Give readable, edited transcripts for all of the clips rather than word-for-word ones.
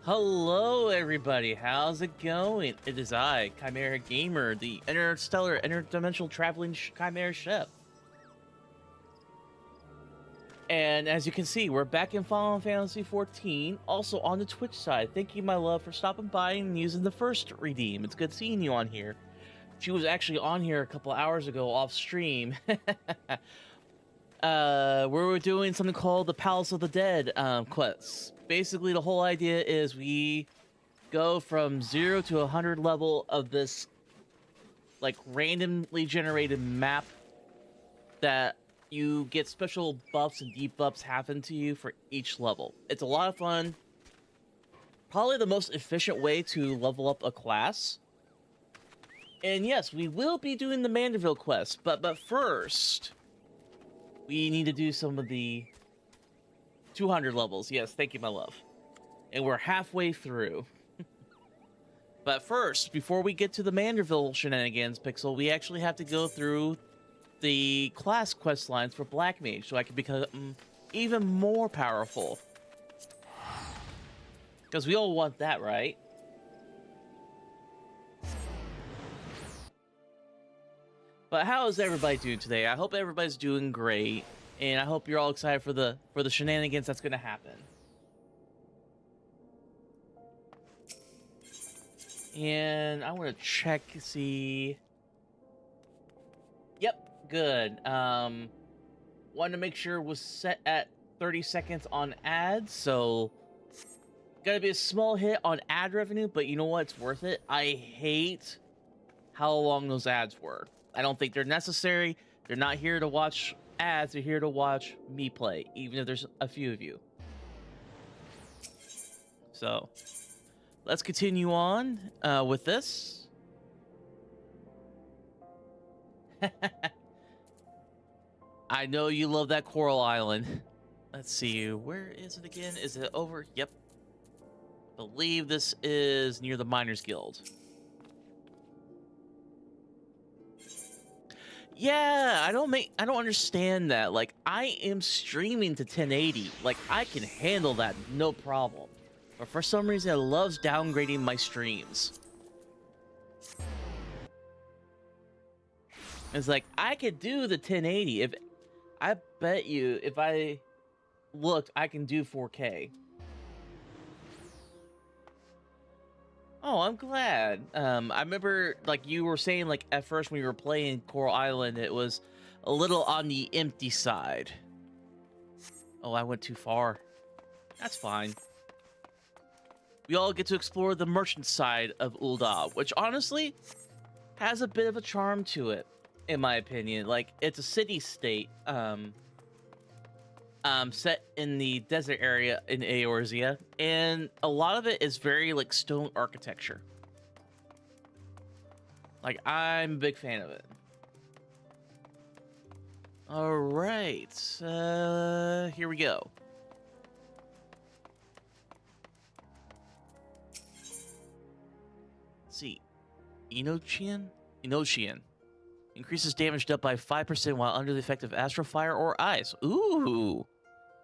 Hello, everybody. How's it going? It is I, Chimera Gamer, the interstellar, interdimensional traveling Chimera chef. And as you can see, we're back in Final Fantasy XIV, also on the Twitch side. Thank you, my love, for stopping by and using the first redeem. It's good seeing you on here. She was actually on here a couple hours ago off stream. Where we're doing something called the Palace of the Dead quests. Basically, the whole idea is we go from 0 to 100 level of this like randomly generated map that you get special buffs and debuffs happen to you for each level. It's a lot of fun. Probably the most efficient way to level up a class. And yes, we will be doing the Manderville quest, but first we need to do some of the 200 levels. Yes, thank you, my love. And we're halfway through. But first, before we get to the Manderville shenanigans, Pixel, we actually have to go through the class quest lines for Black Mage so I can become even more powerful. Because we all want that, right? But how is everybody doing today? I hope everybody's doing great, and I hope you're all excited for the shenanigans that's going to happen. And I want to check, see. Yep, good. Wanted to make sure it was set at 30 seconds on ads, so gotta be a small hit on ad revenue, but you know what? It's worth it. I hate how long those ads were. I don't think they're necessary. They're not here to watch ads. They're here to watch me play, even if there's a few of you. So let's continue on with this. I know you love that Coral Island. Let's see, where is it again? Is it over? Yep. I believe this is near the Miners Guild. Yeah, I don't understand that. Like, I am streaming to 1080. Like, I can handle that no problem. But for some reason, it loves downgrading my streams. It's like, I could do the 1080. If I bet you, if I looked, I can do 4K. Oh, I'm glad. I remember, like, you were saying, like, at first when you were playing Coral Island, it was a little on the empty side. Oh, I went too far. That's fine. We all get to explore the merchant side of Ul'dah, which honestly has a bit of a charm to it, in my opinion. Like, it's a city-state, set in the desert area in Eorzea, and a lot of it is very like stone architecture. Like, I'm a big fan of it. All right, here we go. Let's see, Enochian increases damage dealt by 5% while under the effect of astral fire or ice. Ooh.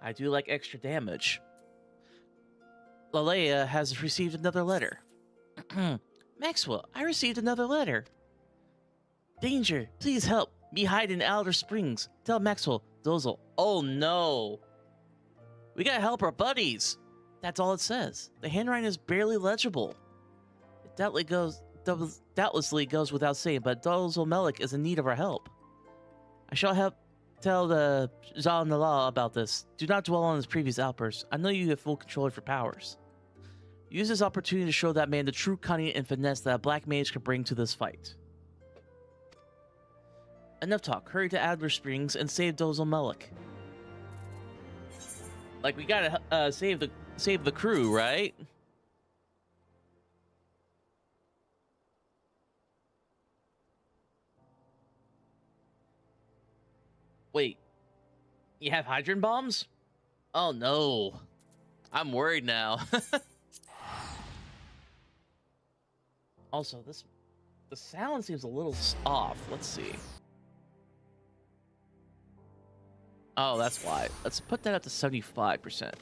I do like extra damage. Lalea has received another letter. Maxwell, I received another letter. Danger, please help. Me hide in Alder Springs. Tell Maxwell, Dozel. Oh no. We gotta help our buddies. That's all it says. The handwriting is barely legible. It doubtlessly goes without saying, but Dozel Melik is in need of our help. I shall tell the Zal Nala about this. Do not dwell on his previous outbursts. I know you have full control of your powers. Use this opportunity to show that man the true cunning and finesse that a black mage can bring to this fight. Enough talk. Hurry to Adler Springs and save Dozel Melik. Like, we gotta save the crew, right? Wait, you have hydrogen bombs? Oh no, I'm worried now. Also, the sound seems a little off. Let's see. Oh, that's why. Let's put that up to 75%.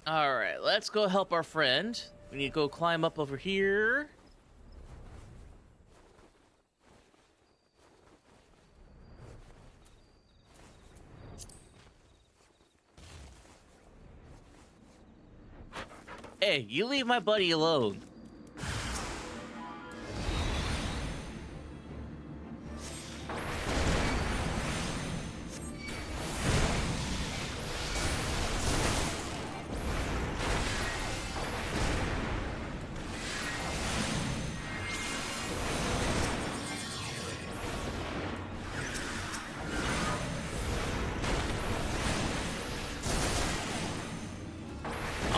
Alright, let's go help our friend. We need to go climb up over here. Hey, you leave my buddy alone.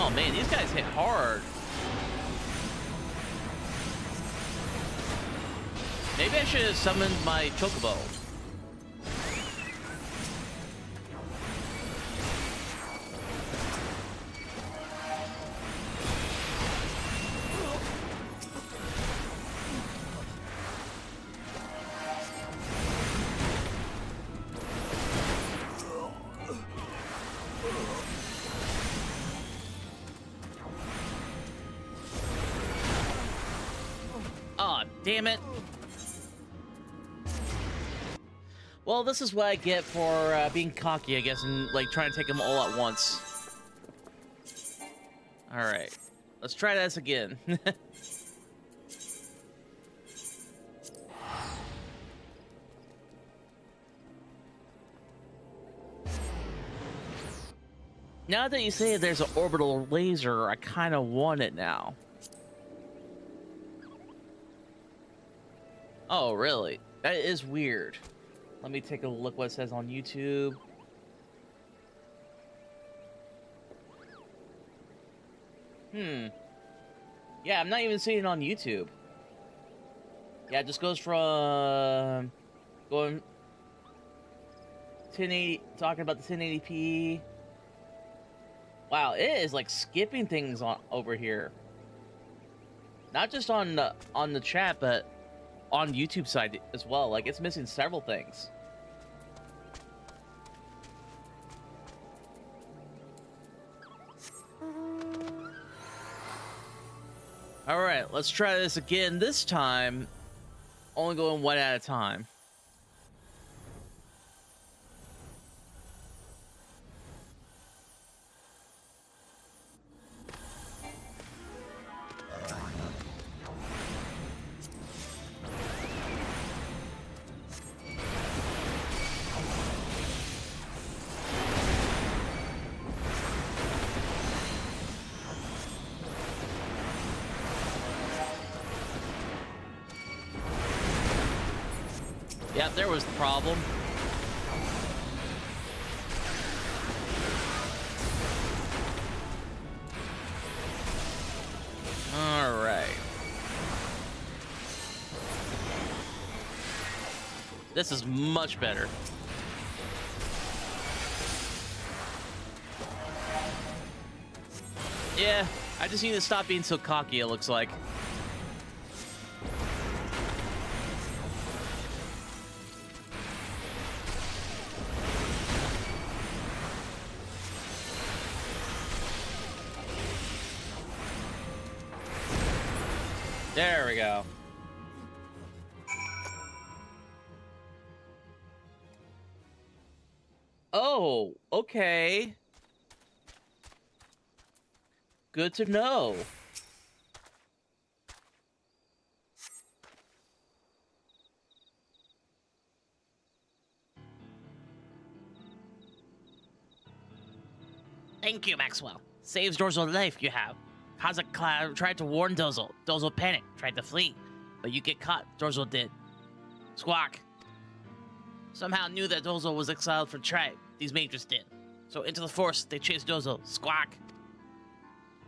Oh man, these guys hit hard. Maybe I should have summoned my chocobo. Aw, damn it. Well, this is what I get for being cocky, I guess, and like trying to take them all at once. Alright, let's try this again. Now that you say there's an orbital laser, I kind of want it now. Oh, really? That is weird. Let me take a look what it says on YouTube. Yeah, I'm not even seeing it on YouTube. Yeah, it just goes from going 1080, talking about the 1080p. Wow, it is like skipping things on over here. Not just on the chat, but on YouTube side as well. Like, it's missing several things. All right, let's try this again. This time, only going one at a time. Yep, there was the problem. All right. This is much better. Yeah, I just need to stop being so cocky, it looks like. There we go. Oh, okay. Good to know. Thank you, Maxwell. Saves Dorzo's life, you have. Hazak tried to warn Dorzo. Dorzo panicked, tried to flee. But you get caught, Dorzo did. Squawk. Somehow knew that Dorzo was exiled from tribe. These majors did. So into the forest, they chased Dorzo. Squawk.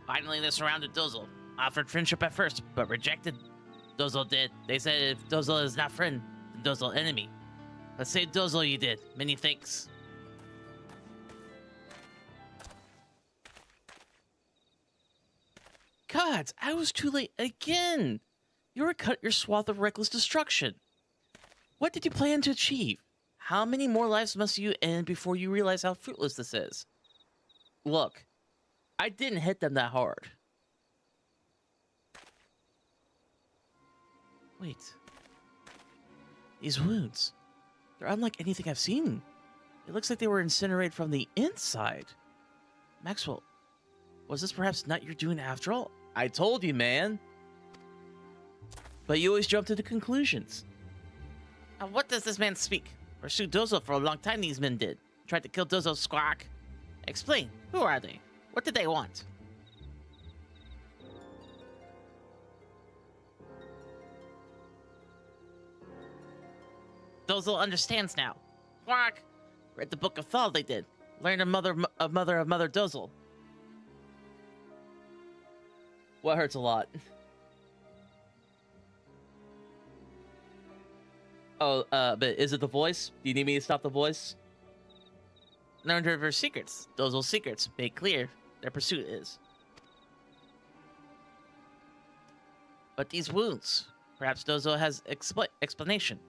Finally, they surrounded Dorzo. Offered friendship at first, but rejected. Dorzo did. They said if Dorzo is not friend, then Dorzo enemy. But save Dorzo you did. Many thanks. Gods, I was too late again. You were cut your swath of reckless destruction. What did you plan to achieve? How many more lives must you end before you realize how fruitless this is? Look, I didn't hit them that hard. Wait. These wounds. They're unlike anything I've seen. It looks like they were incinerated from the inside. Maxwell, was this perhaps not your doing after all? I told you, man. But you always jump to the conclusions. What does this man speak? Pursued Dozo for a long time, these men did. Tried to kill Dozo's squawk. Explain. Who are they? What did they want? Dozo understands now. Squawk. Read the Book of Fall, they did. Learned of Mother Dozel. What hurts a lot? Oh, but is it the voice? Do you need me to stop the voice? Learned of her secrets. Dozel's secrets. Made clear their pursuit is. But these wounds. Perhaps Dozo has explanation.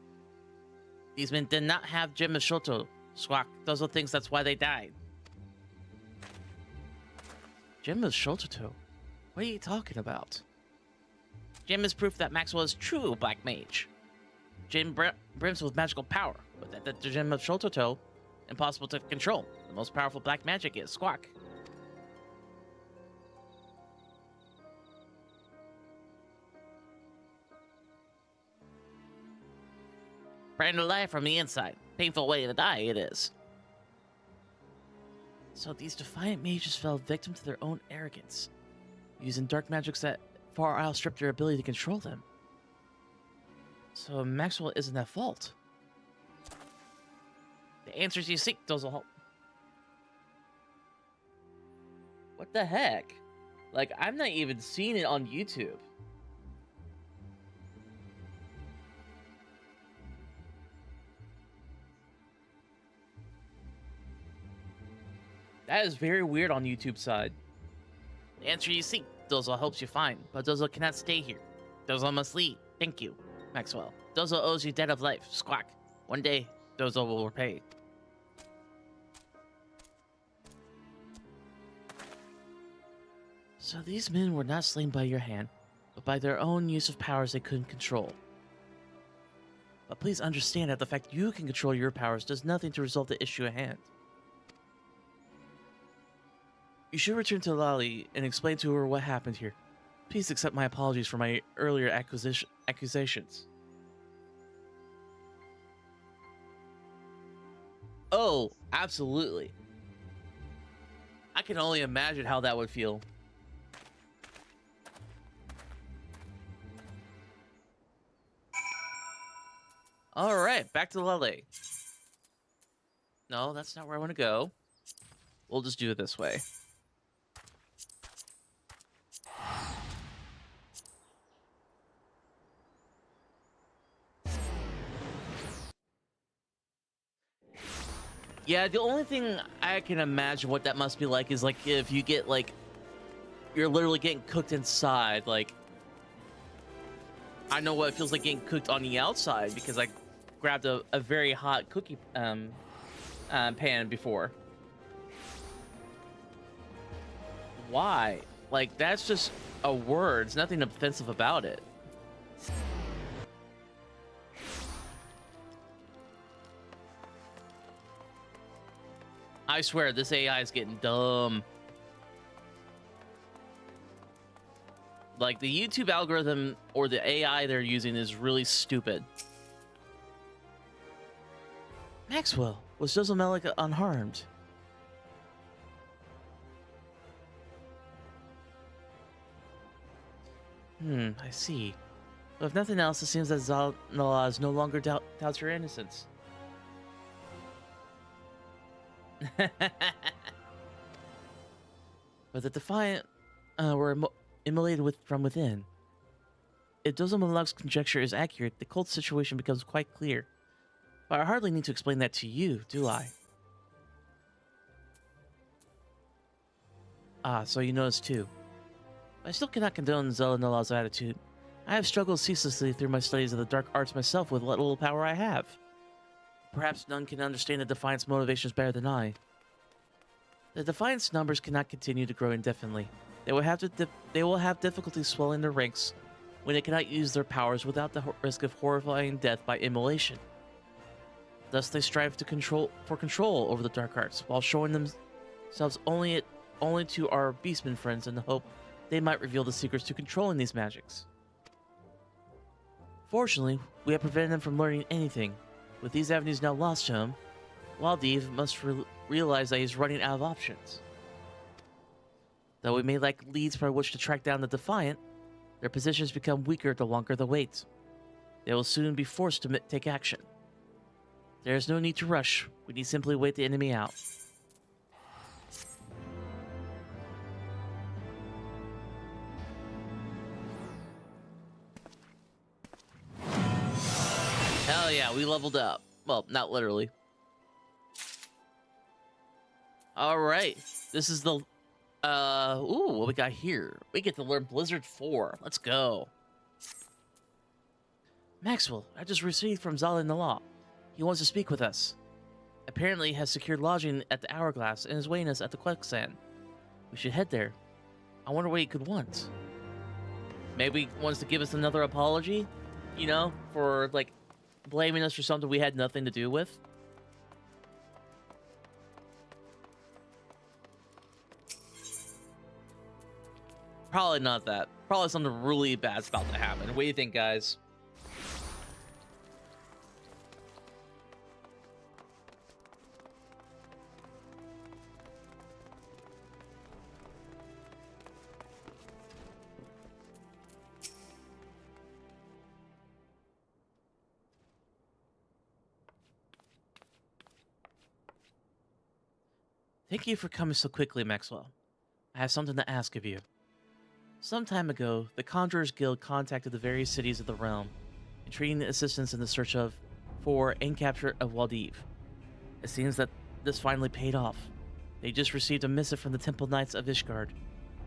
These men did not have Gem of Shoto. Squawk. Dozo thinks that's why they died. Gem of Shoto? What are you talking about? Gem is proof that Maxwell is true black mage. Gem brims with magical power, but that the Gem of Shoto, impossible to control. The most powerful black magic is Squawk. Brand new life from the inside. Painful way to die it is. So these defiant mages fell victim to their own arrogance, using dark magics that far outstrip their ability to control them. So Maxwell isn't at fault. The answers you seek, those will help. What the heck? Like, I'm not even seeing it on YouTube. That is very weird on YouTube side. The answer you seek, Dozo helps you find, but Dozo cannot stay here. Dozo must leave. Thank you, Maxwell. Dozo owes you debt of life. Squawk. One day, Dozo will repay. So these men were not slain by your hand, but by their own use of powers they couldn't control. But please understand that the fact you can control your powers does nothing to resolve the issue at hand. You should return to Lali and explain to her what happened here. Please accept my apologies for my earlier accusations. Oh, absolutely. I can only imagine how that would feel. Alright, back to Lali. No, that's not where I want to go. We'll just do it this way. Yeah, the only thing I can imagine what that must be like is like if you get like you're literally getting cooked inside. Like I know what it feels like getting cooked on the outside because I grabbed a very hot cookie pan before. Why? Like that's just a word. There's nothing offensive about it. I swear, this AI is getting dumb. Like, the YouTube algorithm or the AI they're using is really stupid. Maxwell, was Dozo Melik unharmed? I see. But if nothing else, it seems that Zalnalaz no longer doubts your innocence. But the Defiant were immolated from within. If Dozo Malak's conjecture is accurate, the cult situation becomes quite clear. But I hardly need to explain that to you, do I? Ah, so you notice too. I still cannot condone Zelenolaw's attitude. I have struggled ceaselessly through my studies of the dark arts myself with what little power I have. perhaps none can understand the Defiance motivations better than I. The Defiance numbers cannot continue to grow indefinitely. They will have difficulty swelling their ranks when they cannot use their powers without the risk of horrifying death by immolation. Thus, they strive for control over the dark arts, while showing themselves only to our beastmen friends in the hope they might reveal the secrets to controlling these magics. Fortunately, we have prevented them from learning anything. With these avenues now lost to him, Waldev must realize that he's running out of options. Though we may lack leads by which to track down the Defiant, their positions become weaker the longer they wait. They will soon be forced to take action. There is no need to rush. We need simply wait the enemy out. Hell yeah, we leveled up. Well, not literally. Alright. This is the... ooh, what we got here? We get to learn Blizzard 4. Let's go. Maxwell, I just received from Zala Nala. He wants to speak with us. Apparently he has secured lodging at the Hourglass and is waiting us at the Quicksand. We should head there. I wonder what he could want. Maybe he wants to give us another apology? You know, for, like, blaming us for something we had nothing to do with? Probably not that. Probably something really bad's about to happen. What do you think, guys? Thank you for coming so quickly, Maxwell. I have something to ask of you. Some time ago, the Conjurers Guild contacted the various cities of the realm, entreating assistance in the search for and capture of Waldev. It seems that this finally paid off. They just received a missive from the Temple Knights of Ishgard.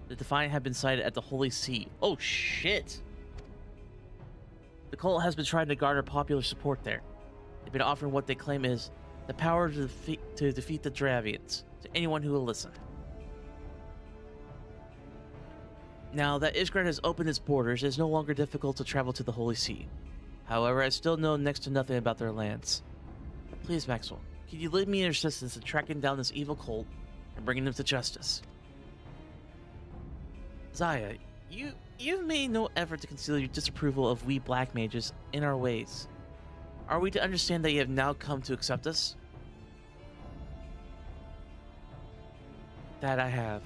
The Defiant had been sighted at the Holy See. Oh shit! The cult has been trying to garner popular support there. They've been offering what they claim is the power to defeat the Dravians to anyone who will listen. Now that Ishgard has opened its borders, it is no longer difficult to travel to the Holy See. However, I still know next to nothing about their lands. Please, Maxwell, can you lend me your assistance in tracking down this evil cult and bringing them to justice? Zaya, you've made no effort to conceal your disapproval of we black mages in our ways. Are we to understand that you have now come to accept us? That I have.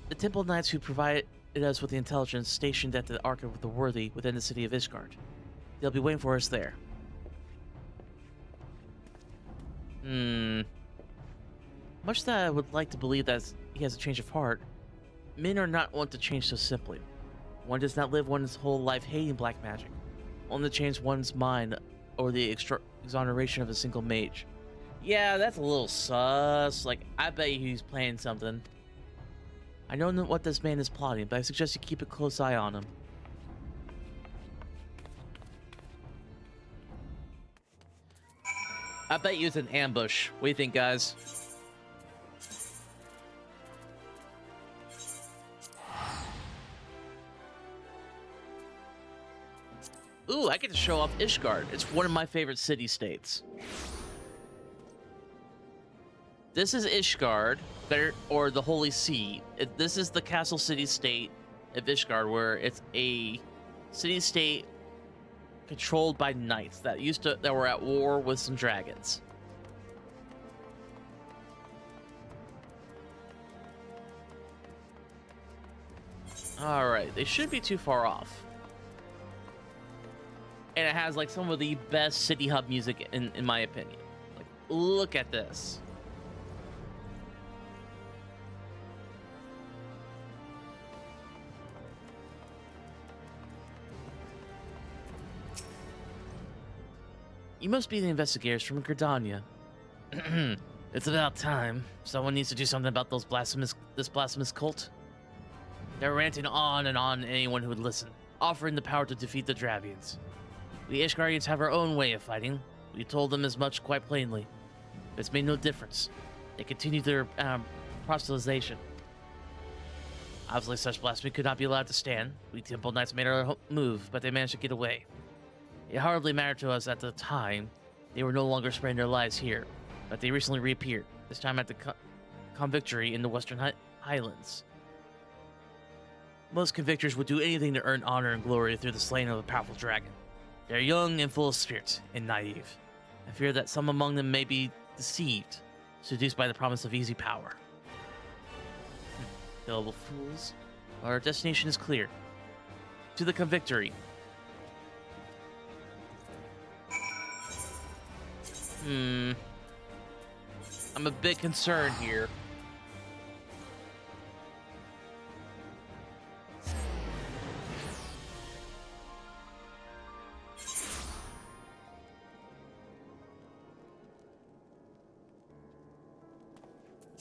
The Temple Knights who provided us with the intelligence stationed at the Ark of the Worthy within the city of Ishgard. They'll be waiting for us there. Much that I would like to believe that he has a change of heart, men are not wont to change so simply. One does not live one's whole life hating black magic, only to change one's mind or the exoneration of a single mage. Yeah, that's a little sus. Like, I bet he's playing something. I don't know what this man is plotting, but I suggest you keep a close eye on him. I bet you it's an ambush. What do you think, guys? Ooh, I get to show off Ishgard. It's one of my favorite city-states. This is Ishgard, or the Holy See. This is the castle city-state of Ishgard, where it's a city-state controlled by knights that were at war with some dragons. All right, they shouldn't be too far off. And it has like some of the best city hub music in my opinion. Like, look at this. You must be the investigators from Gridania. It's about time. Someone needs to do something about this blasphemous cult. They're ranting on and on to anyone who would listen, offering the power to defeat the Dravians. We Ishgardians have our own way of fighting. We told them as much quite plainly. But it's made no difference. They continued their proselytization. Obviously, such blasphemy could not be allowed to stand. We Temple Knights made our move, but they managed to get away. It hardly mattered to us at the time. They were no longer spreading their lies here, but they recently reappeared, this time at the convictory in the Western Highlands. Most convictors would do anything to earn honor and glory through the slaying of a powerful dragon. They are young and full of spirit, and naive. I fear that some among them may be deceived, seduced by the promise of easy power. Gullible fools. Our destination is clear. To the convictory. I'm a bit concerned here.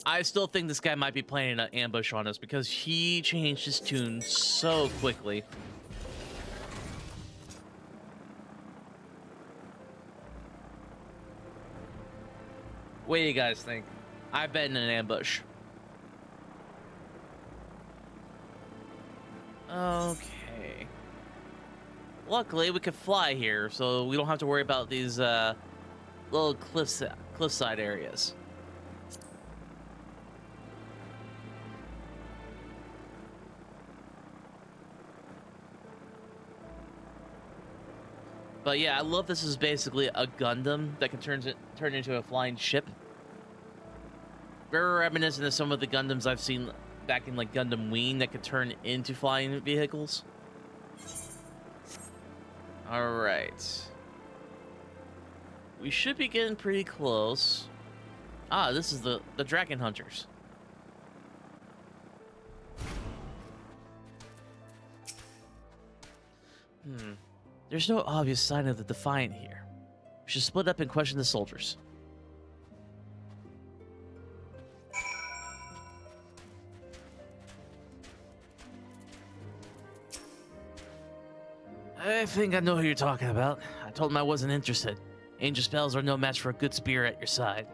I still think this guy might be planning an ambush on us because he changed his tune so quickly. What do you guys think? I bet in an ambush. Okay. Luckily, we can fly here, so we don't have to worry about these little cliffside areas. But yeah, I love this is basically a Gundam that can turn into a flying ship. Very reminiscent of some of the Gundams I've seen back in like Gundam Wing that could turn into flying vehicles. All right. We should be getting pretty close. Ah, this is the Dragon Hunters. There's no obvious sign of the Defiant here. We should split up and question the soldiers. I think I know who you're talking about. I told him I wasn't interested. Angel spells are no match for a good spear at your side.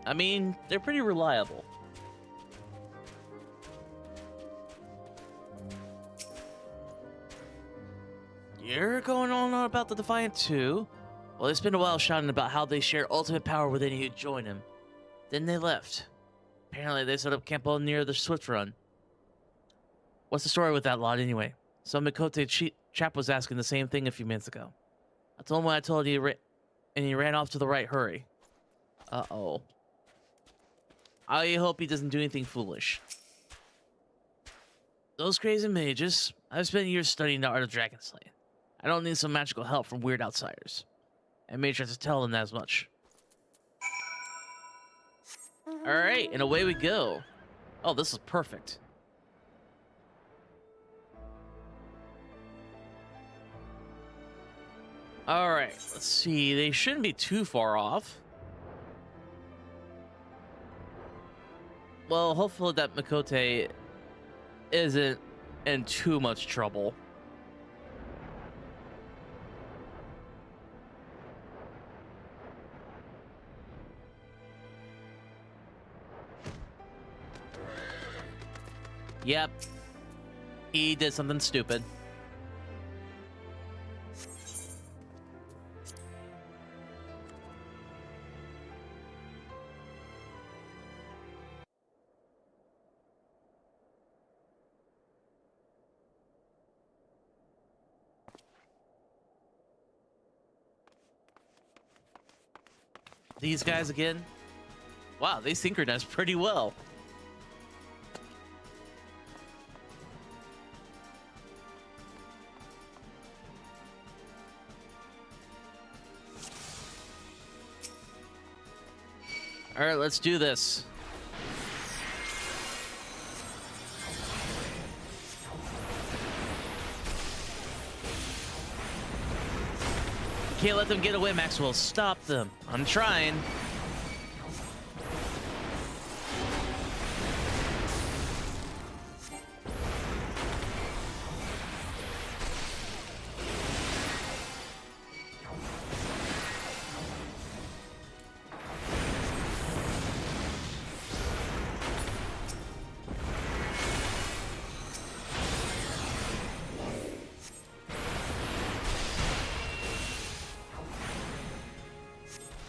I mean, they're pretty reliable. You're going on about the Defiant too? Well, they spent a while shouting about how they share ultimate power with any who join him. Then they left. Apparently, they set up camp near the Swift Run. What's the story with that lot anyway? Some Mikote chap was asking the same thing a few minutes ago. I told him what I told you, and he ran off to the right hurry. Uh-oh. I hope he doesn't do anything foolish. Those crazy mages. I've spent years studying the art of dragon slaying. I don't need some magical help from weird outsiders. I made sure to tell them that as much. Alright, and away we go. Oh, this is perfect. Alright, let's see. They shouldn't be too far off. Well, hopefully that Mikote isn't in too much trouble. Yep. He did something stupid. These guys again? Wow, they synchronized pretty well. All right, let's do this. Can't let them get away, Maxwell. Stop them. I'm trying.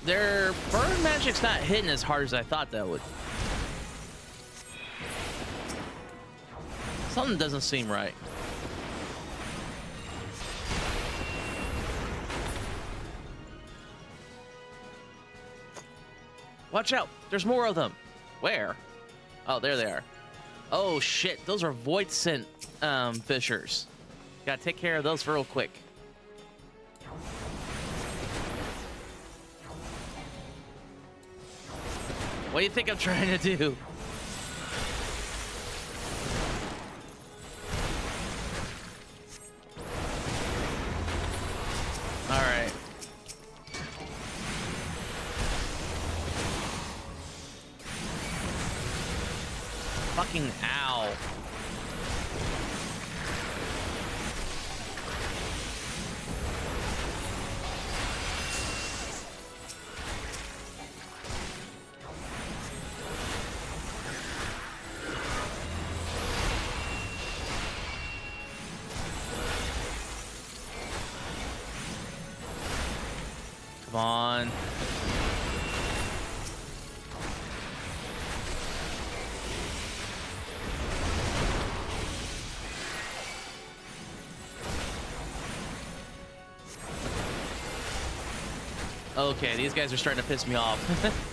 Their burn magic's not hitting as hard as I thought that would. Something doesn't seem right. Watch out! There's more of them. Where? Oh, there they are. Oh shit! Those are void scent fishers. Gotta take care of those real quick. What do you think I'm trying to do? All right. Fucking ow. Come on. Okay, these guys are starting to piss me off.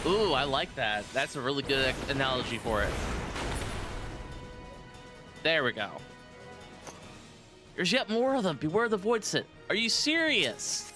Ooh, I like that. That's a really good analogy for it. There we go. There's yet more of them. Beware the void scent. Are you serious?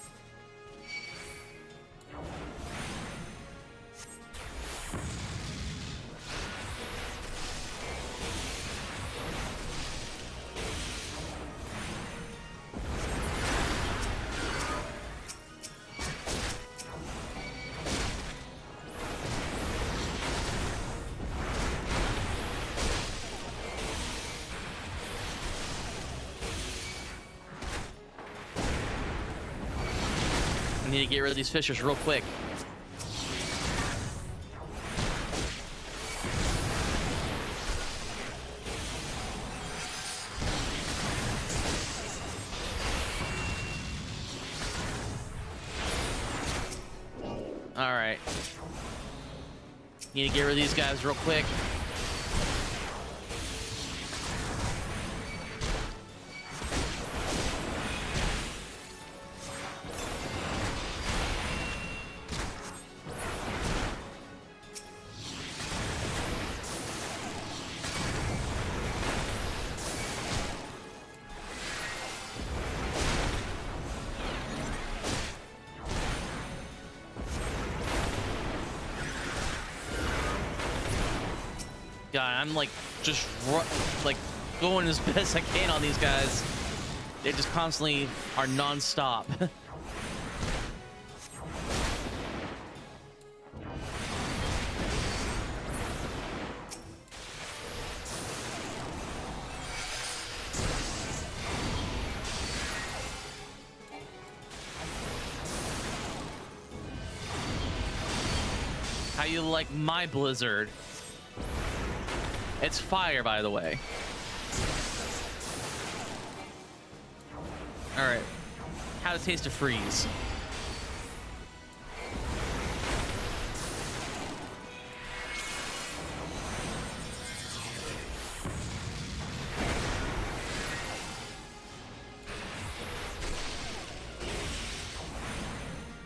I need to get rid of these fishers real quick. All right. Need to get rid of these guys real quick. God, I'm like just like going as best I can on these guys. They just constantly are non-stop. How you like my blizzard? It's fire, by the way. All right. How to taste a freeze.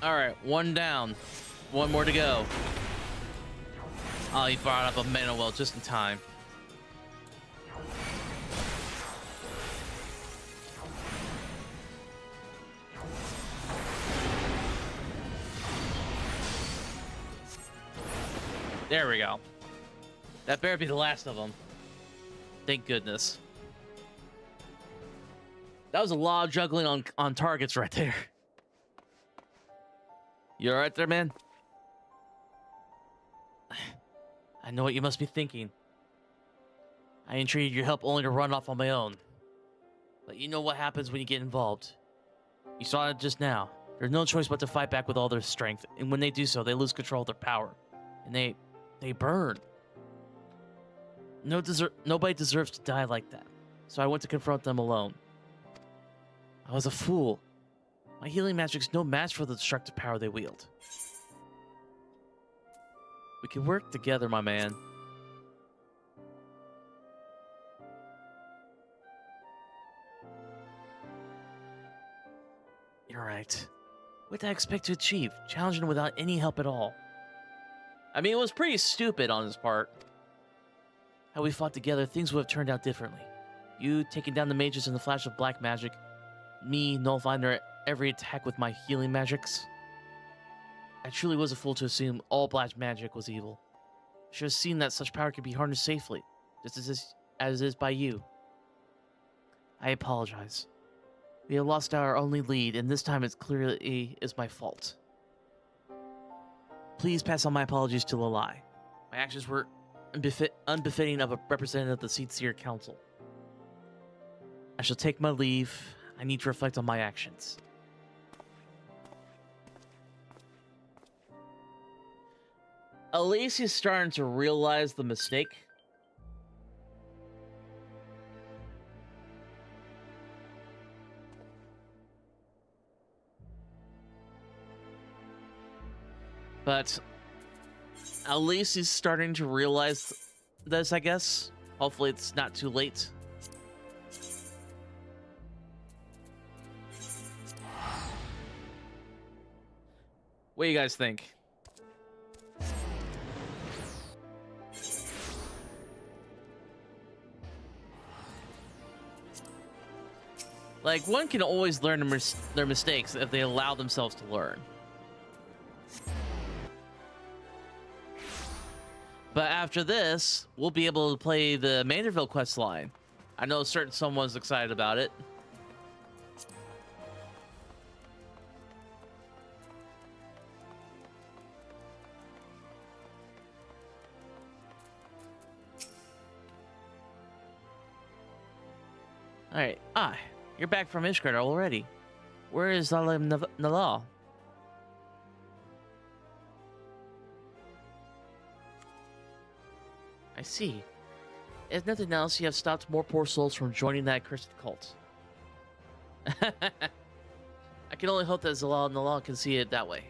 All right, one down. One more to go. Oh, he brought up a mana well just in time. There we go. That better be the last of them. Thank goodness. That was a lot of juggling on targets right there. You all right there, man? I know what you must be thinking. I entreated your help only to run off on my own. But you know what happens when you get involved. You saw it just now. There's no choice but to fight back with all their strength, and when they do so, they lose control of their power. And they burn. Nobody deserves to die like that. So I went to confront them alone. I was a fool. My healing magic's no match for the destructive power they wield. We can work together, my man. You're right. What did I expect to achieve? Challenging him without any help at all. I mean, it was pretty stupid on his part. Had we fought together, things would have turned out differently. You taking down the mages in the flash of black magic, me nullifying their every attack with my healing magics. I truly was a fool to assume all black magic was evil. I should have seen that such power could be harnessed safely, just as is by you. I apologize. We have lost our only lead, and this time it clearly is my fault. Please pass on my apologies to Lalai. My actions were unbefitting of a representative of the Seedseer Council. I shall take my leave. I need to reflect on my actions. At least he's starting to realize the mistake. But at least he's starting to realize this, I guess. Hopefully it's not too late. What do you guys think? Like, one can always learn their mistakes if they allow themselves to learn. But after this, we'll be able to play the Manderville quest line. I know certain someone's excited about it. Alright, you're back from Ishgard already. Where is Alim Nalal? I see. If nothing else, you have stopped more poor souls from joining that accursed cult. I can only hope that Zalal Nalal can see it that way.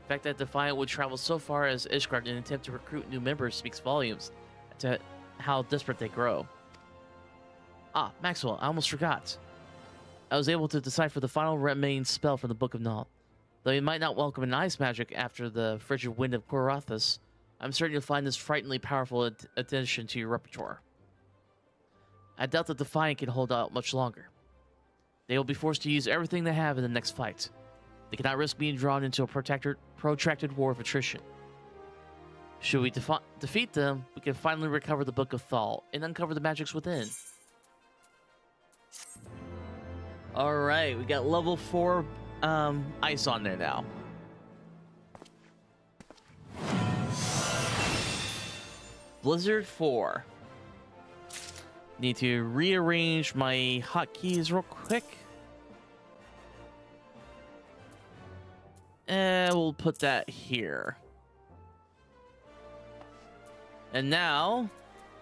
The fact that Defiant would travel so far as Ishgard in an attempt to recruit new members speaks volumes to how desperate they grow. Maxwell, I almost forgot. I was able to decipher the final remaining spell from the Book of Nal. Though you might not welcome an ice magic after the frigid wind of Korathas, I'm certain you'll find this frighteningly powerful addition to your repertoire. I doubt that Defiant can hold out much longer. They will be forced to use everything they have in the next fight. They cannot risk being drawn into a protracted war of attrition. Should we defeat them, we can finally recover the Book of Thal and uncover the magics within. Alright, we got level 4 ice on there now. Blizzard 4. Need to rearrange my hotkeys real quick. And we'll put that here. And now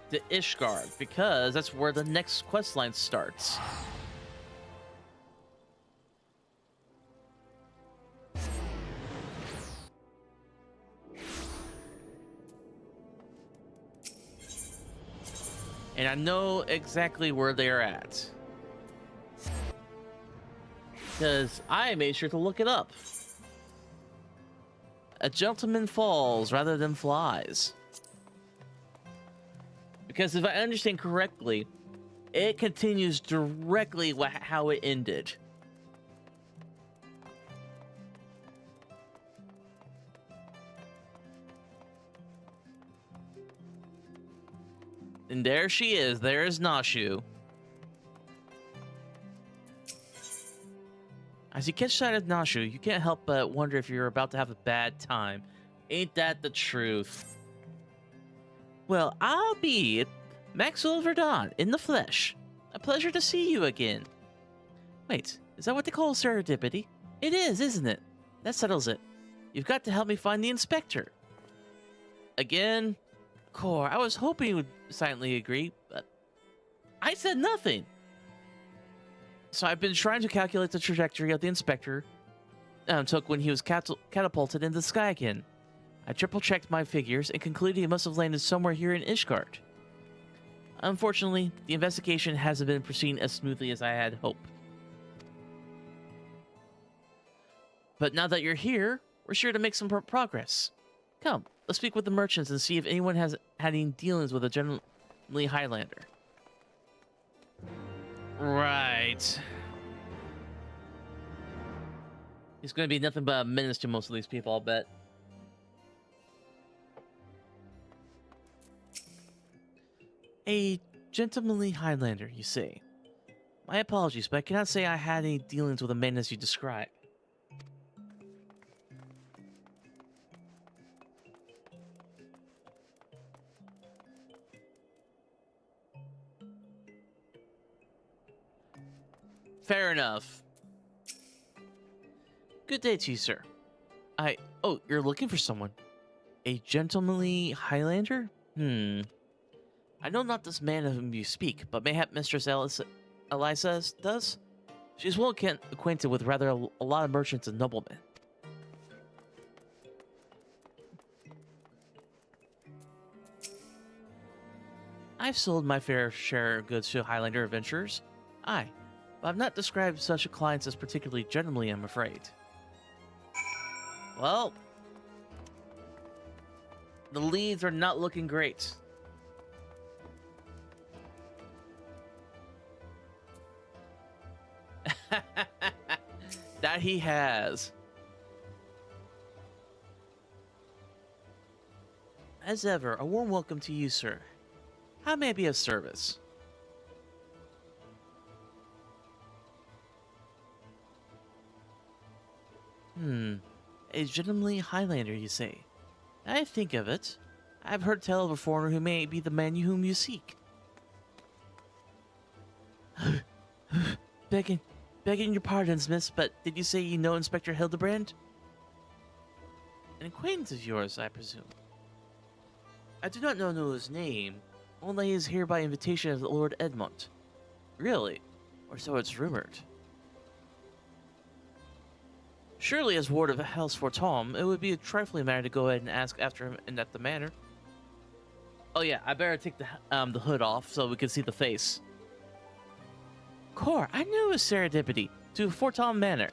to Ishgard, because that's where the next questline starts. And I know exactly where they're at, because I made sure to look it up. A gentleman falls rather than flies. Because if I understand correctly, it continues directly how it ended. And there she is. There is Nashu. As you catch sight of Nashu, you can't help but wonder if you're about to have a bad time. Ain't that the truth? Well, I'll be Maxwell Verdon in the flesh. A pleasure to see you again. Wait, is that what they call serendipity? It is, isn't it? That settles it. You've got to help me find the inspector. Again? Core, I was hoping you would silently agree, but I said nothing. So I've been trying to calculate the trajectory of the inspector took when he was catapulted into the sky again. I triple-checked my figures and concluded he must have landed somewhere here in Ishgard. Unfortunately, the investigation hasn't been proceeding as smoothly as I had hoped. But now that you're here, we're sure to make some progress. Come, let's speak with the merchants and see if anyone has had any dealings with a gentlemanly Highlander. Right. He's going to be nothing but a menace to most of these people, I'll bet. A gentlemanly Highlander, you say? My apologies, but I cannot say I had any dealings with the man as you describe. Fair enough. Good day to you, sir. Oh, you're looking for someone. A gentlemanly Highlander? I know not this man of whom you speak, but mayhap Mistress Eliza does? She's well acquainted with rather a lot of merchants and noblemen. I've sold my fair share of goods to Highlander adventurers. Aye, but I've not described such clients as particularly gentlemanly, I'm afraid. Well, the leads are not looking great. That he has. As ever, a warm welcome to you, sir. How may I be of service? A gentlemanly Highlander, you say? I think of it. I've heard tell of a foreigner who may be the man whom you seek. Begging your pardons, miss, but did you say you know Inspector Hildebrand? An acquaintance of yours, I presume. I do not know his name, only he is here by invitation of Lord Edmund. Really? Or so it's rumored. Surely, as ward of House Fortom, it would be a trifling matter to go ahead and ask after him and at the manor. Oh yeah, I better take the hood off so we can see the face. Core, I knew it was serendipity to Fortom Manor.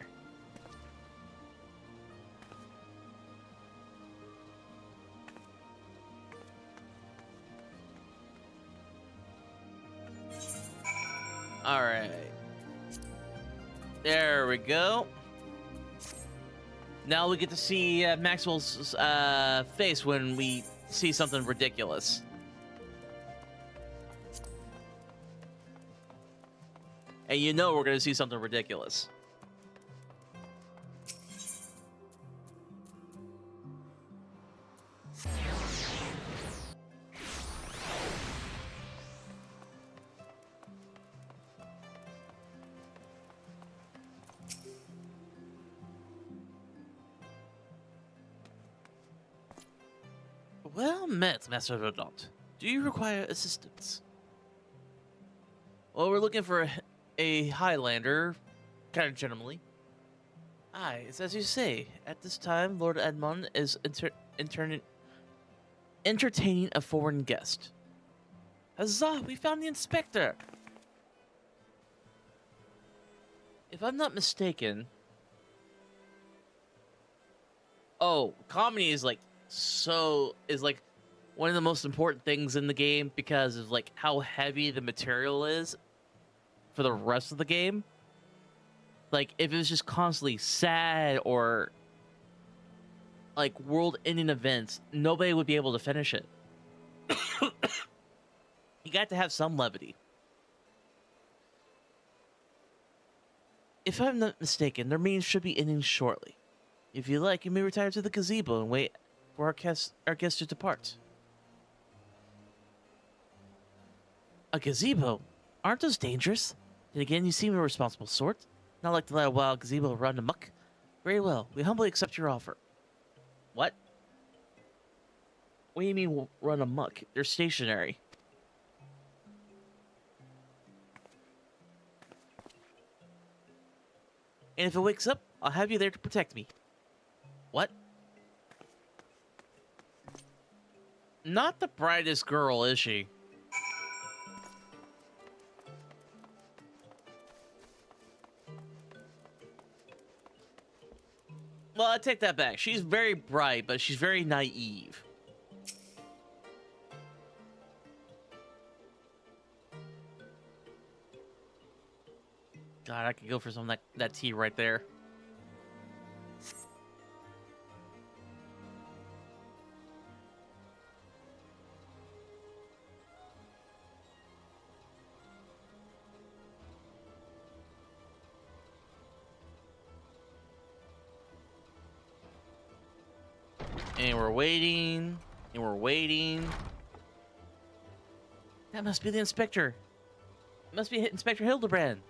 Alright. There we go. Now we get to see Maxwell's face when we see something ridiculous. And you know we're going to see something ridiculous. Well met, Master Rodot. Do you require assistance? Well, we're looking for a Highlander, kind of gentlemanly. Aye, it's as you say. At this time, Lord Edmund is entertaining a foreign guest. Huzzah! We found the inspector! If I'm not mistaken... Oh, comedy is like one of the most important things in the game because of like how heavy the material is for the rest of the game. Like if it was just constantly sad or like world-ending events, nobody would be able to finish it. You got to have some levity. If I'm not mistaken, their meetings should be ending shortly. If you like, you may retire to the gazebo and wait for our guests to depart. A gazebo? Aren't those dangerous? Then again, you seem a responsible sort. Not like to let a wild gazebo run amok. Very well, we humbly accept your offer. What? What do you mean run amok? They're stationary. And if it wakes up, I'll have you there to protect me. What? Not the brightest girl, is she? Well, I take that back. She's very bright, but she's very naive. God, I could go for some of that tea right there. And we're waiting, and we're waiting. That must be the inspector. It must be Inspector Hildebrand.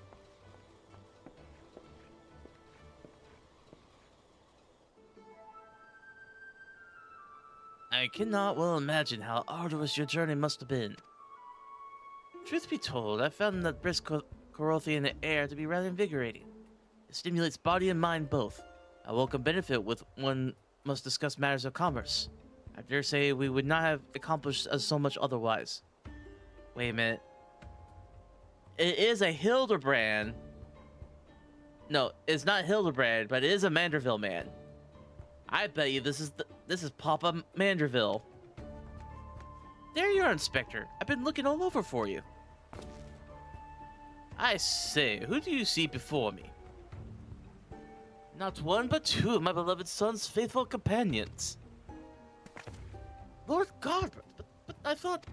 I cannot well imagine how arduous your journey must have been. Truth be told, I found that brisk Corothian air to be rather invigorating. It stimulates body and mind both. A welcome benefit with one must discuss matters of commerce. I dare say we would not have accomplished so much otherwise. Wait a minute. It is a Hildebrand. No, it's not Hildebrand, but it is a Manderville man. I bet you this is Papa Manderville. There you are, Inspector. I've been looking all over for you. I say, who do you see before me? Not one, but two of my beloved son's faithful companions. Lord God, but I thought...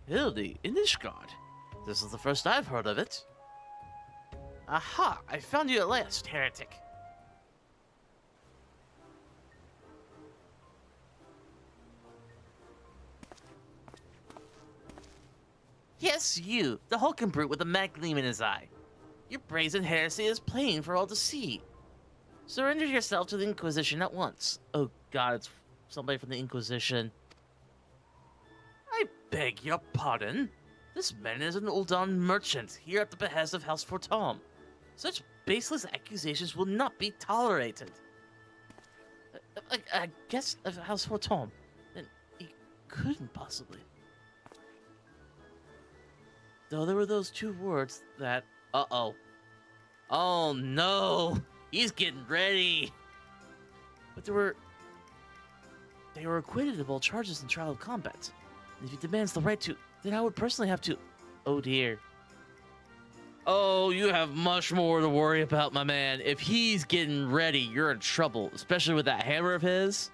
Hildy, Inishgard. This is the first I've heard of it. Aha! I found you at last, heretic. Yes, you, the hulking brute with a mad gleam in his eye. Your brazen heresy is plain for all to see. Surrender yourself to the Inquisition at once. Oh God, it's somebody from the Inquisition. I beg your pardon? This man is an Uldan merchant, here at the behest of House Fortom. Such baseless accusations will not be tolerated. I guess of House Fortom. Then he couldn't possibly. Though there were those two words that... Uh-oh. Oh no! He's getting ready! But they were acquitted of all charges in trial of combat. And if he demands the right to... then I would personally have to... Oh dear. Oh, you have much more to worry about, my man. If he's getting ready, you're in trouble. Especially with that hammer of his.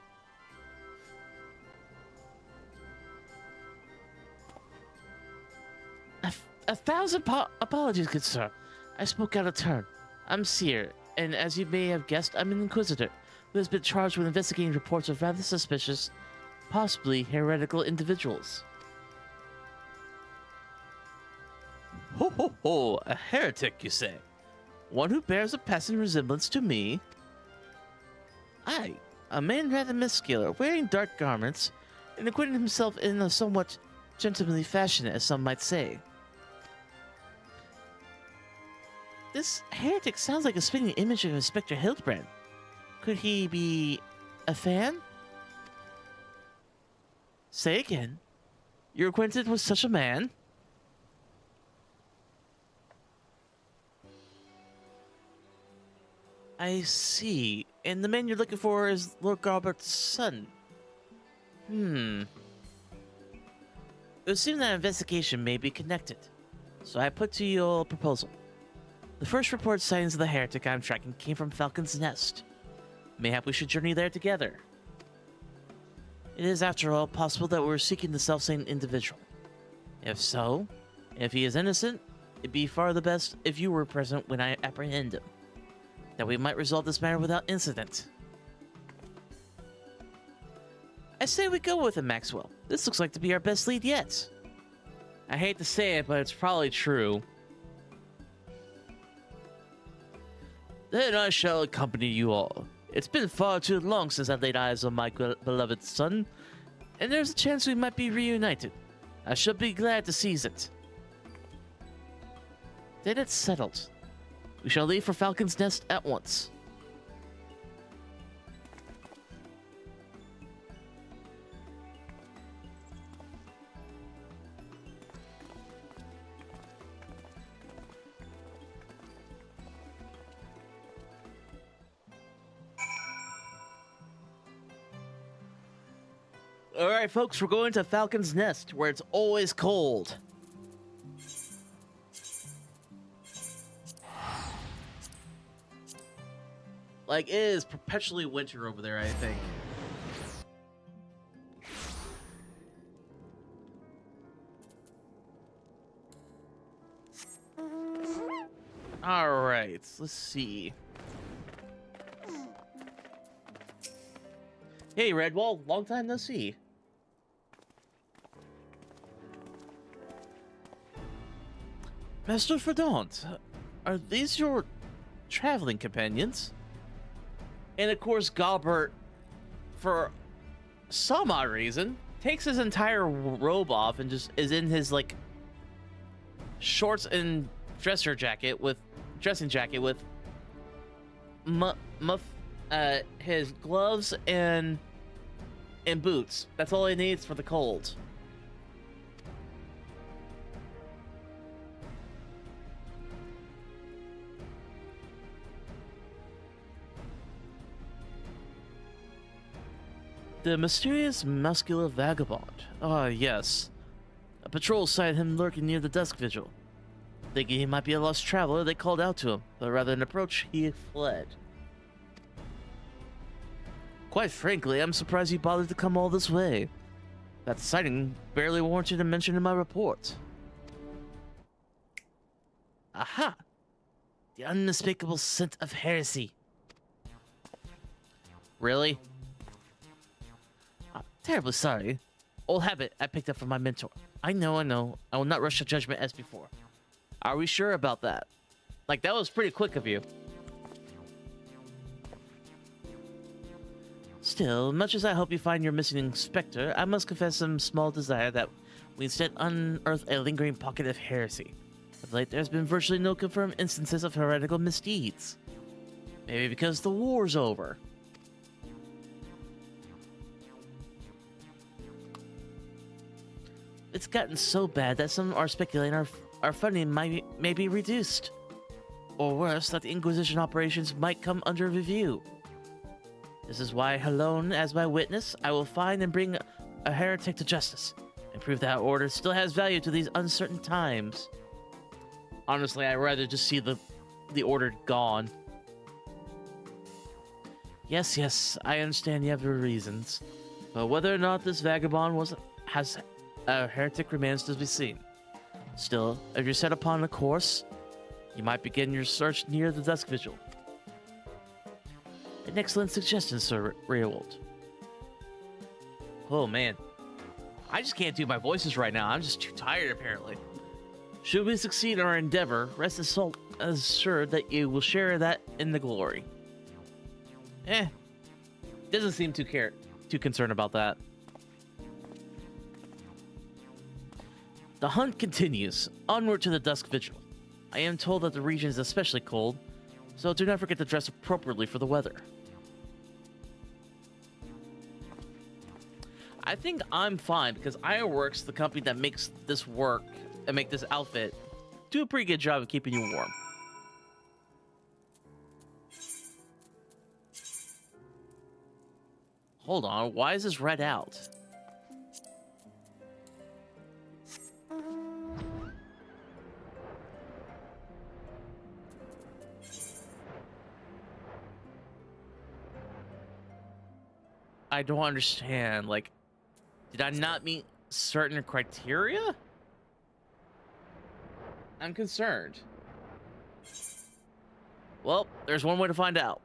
A thousand apologies, good sir. I spoke out of turn. I'm Seer, and as you may have guessed, I'm an Inquisitor who has been charged with investigating reports of rather suspicious, possibly heretical individuals. Ho ho ho! A heretic, you say? One who bears a passing resemblance to me? Aye, a man rather muscular, wearing dark garments, and acquitting himself in a somewhat gentlemanly fashion, as some might say. This heretic sounds like a spitting image of Inspector Hildebrand. Could he be a fan? Say again. You're acquainted with such a man? I see. And the man you're looking for is Lord Galbert's son. It would seem that investigation may be connected. So I put to you a proposal. The first report sightings of the heretic I'm tracking came from Falcon's Nest. Mayhap we should journey there together. It is, after all, possible that we're seeking the self-same individual. If so, if he is innocent, it'd be far the best if you were present when I apprehend him. That we might resolve this matter without incident. I say we go with it, Maxwell. This looks like to be our best lead yet. I hate to say it, but it's probably true. Then I shall accompany you all. It's been far too long since I laid eyes on my beloved son, and there's a chance we might be reunited. I shall be glad to seize it. Then it's settled. We shall leave for Falcon's Nest at once. Alright, folks, we're going to Falcon's Nest, where it's always cold. Like, it is perpetually winter over there, I think. Alright, let's see. Hey, Redwall, long time no see. Master Ferdant, are these your traveling companions? And of course, Galbert, for some odd reason, takes his entire robe off and just is in his, like, shorts and dressing jacket with his gloves and boots. That's all he needs for the cold. The mysterious muscular vagabond. Ah, yes. A patrol sighted him lurking near the dusk vigil. Thinking he might be a lost traveler, they called out to him, but rather than approach, he fled. Quite frankly, I'm surprised he bothered to come all this way. That sighting barely warranted a mention in my report. Aha! The unmistakable scent of heresy. Really? Terribly sorry. Old habit I picked up from my mentor. I know. I will not rush to judgment as before. Are we sure about that? Like, that was pretty quick of you. Still, much as I hope you find your missing inspector, I must confess some small desire that we instead unearth a lingering pocket of heresy. Of late, there's been virtually no confirmed instances of heretical misdeeds. Maybe because the war's over. It's gotten so bad that some are speculating our funding may be reduced. Or worse, that the Inquisition operations might come under review. This is why, alone as my witness, I will find and bring a heretic to justice, and prove that order still has value to these uncertain times. Honestly, I'd rather just see the order gone. Yes, I understand you have your reasons. But whether or not this vagabond has a heretic remains to be seen. Still, if you're set upon a course, you might begin your search near the dusk vigil. An excellent suggestion, Sir Reold. Oh man, I just can't do my voices right now. I'm just too tired, apparently. Should we succeed in our endeavor, rest assured that you will share that in the glory. Doesn't seem too concerned about that. The hunt continues, onward to the dusk vigil. I am told that the region is especially cold, so do not forget to dress appropriately for the weather. I think I'm fine because Ironworks, the company that makes this work and make this outfit, do a pretty good job of keeping you warm. Hold on, why is this red out? I don't understand. Like, did I not meet certain criteria? I'm concerned. Well, there's one way to find out.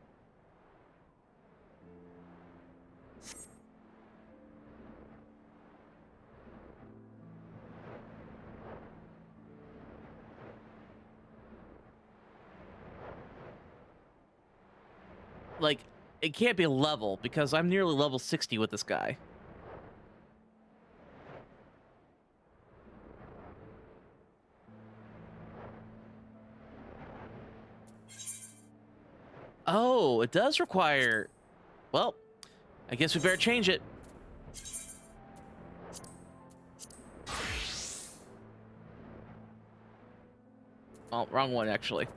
like, it can't be a level because I'm nearly level 60 with this guy. Oh, it does require... Well, I guess we better change it. Oh, wrong one, actually.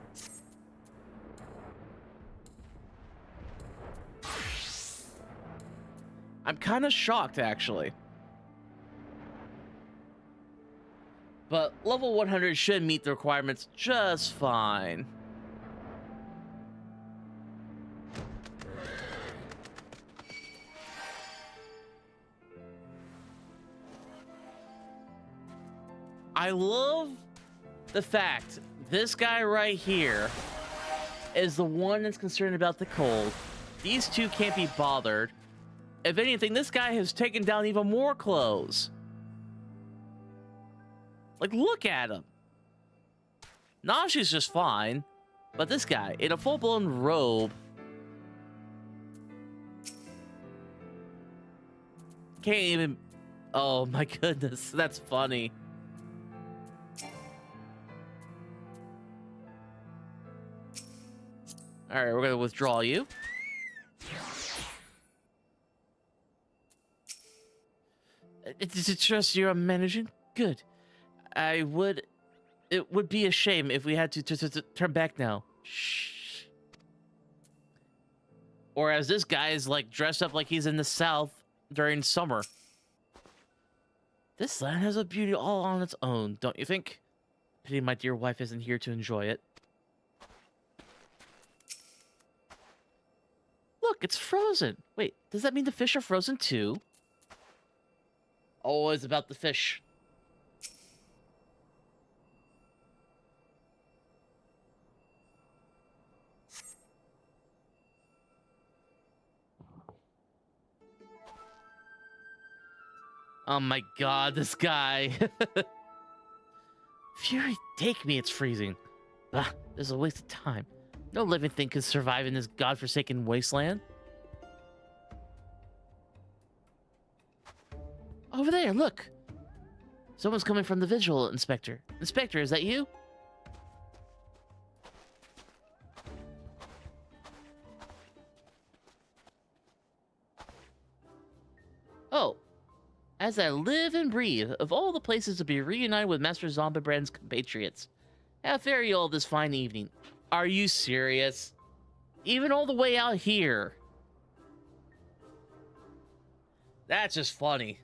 I'm kind of shocked, actually. But level 100 should meet the requirements just fine. I love the fact this guy right here is the one that's concerned about the cold. These two can't be bothered. If anything, this guy has taken down even more clothes. Like, look at him. Nashi's just fine, but this guy in a full-blown robe can't even... Oh my goodness, that's funny. All right, we're gonna withdraw you. Is it just you're managing? Good. It would be a shame if we had to turn back now. Shh. Or as this guy is like dressed up like he's in the South during summer. This land has a beauty all on its own, don't you think? Pity my dear wife isn't here to enjoy it. Look, it's frozen. Wait, does that mean the fish are frozen too? Always about the fish. Oh my god, this guy. Fury, take me, it's freezing. Ah, this is a waste of time. No living thing can survive in this godforsaken wasteland. Over there, look. Someone's coming from the visual inspector. Inspector, is that you? Oh. As I live and breathe, of all the places to be reunited with Master Zombiebrand's compatriots. How fare you all this fine evening? Are you serious? Even all the way out here? That's just funny.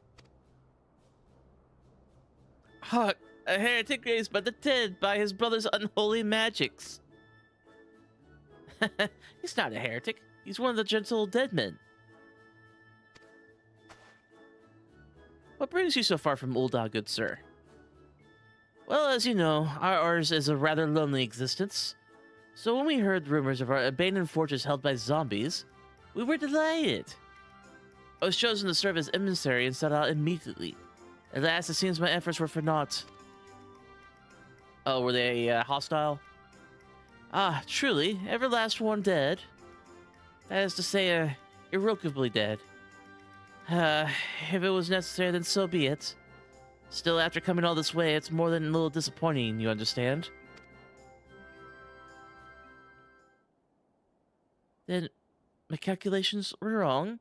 Hark, a heretic raised by the dead by his brother's unholy magics. He's not a heretic. He's one of the gentle dead men. What brings you so far from Ul'dah, good sir? Well, as you know, ours is a rather lonely existence. So when we heard rumors of our abandoned fortress held by zombies, we were delighted. I was chosen to serve as emissary and set out immediately. At last, it seems my efforts were for naught. Oh, were they hostile? Ah, truly, ever last one dead. That is to say, irrevocably dead. If it was necessary, then so be it. Still, after coming all this way, it's more than a little disappointing, you understand? Then, my calculations were wrong?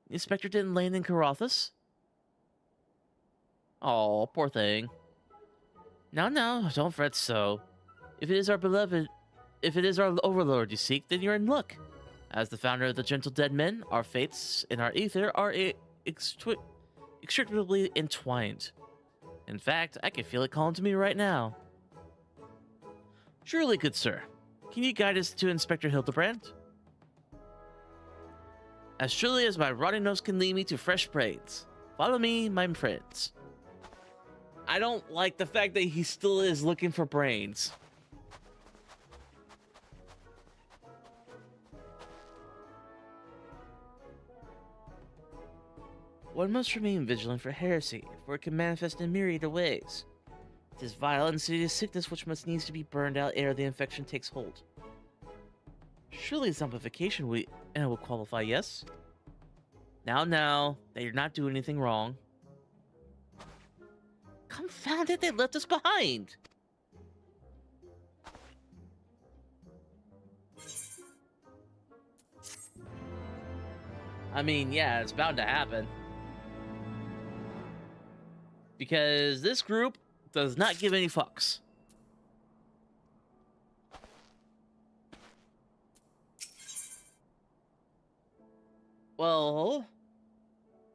The inspector didn't land in Karathas? Oh, poor thing. Now, don't fret so. If it is our beloved, if it is our overlord you seek, then you're in luck. As the founder of the Gentle Dead Men, our fates and our ether are inextricably entwined. In fact, I can feel it calling to me right now. Truly, good sir. Can you guide us to Inspector Hildebrand? As truly as my rotting nose can lead me to fresh brains. Follow me, my friends. I don't like the fact that he still is looking for brains. One must remain vigilant for heresy, for it can manifest in myriad of ways. It is vile and insidious sickness which must needs to be burned out ere the infection takes hold. Surely zombification will qualify, yes? Now, that you're not doing anything wrong. Confound it, they left us behind! I mean, yeah, it's bound to happen. Because this group does not give any fucks. Well,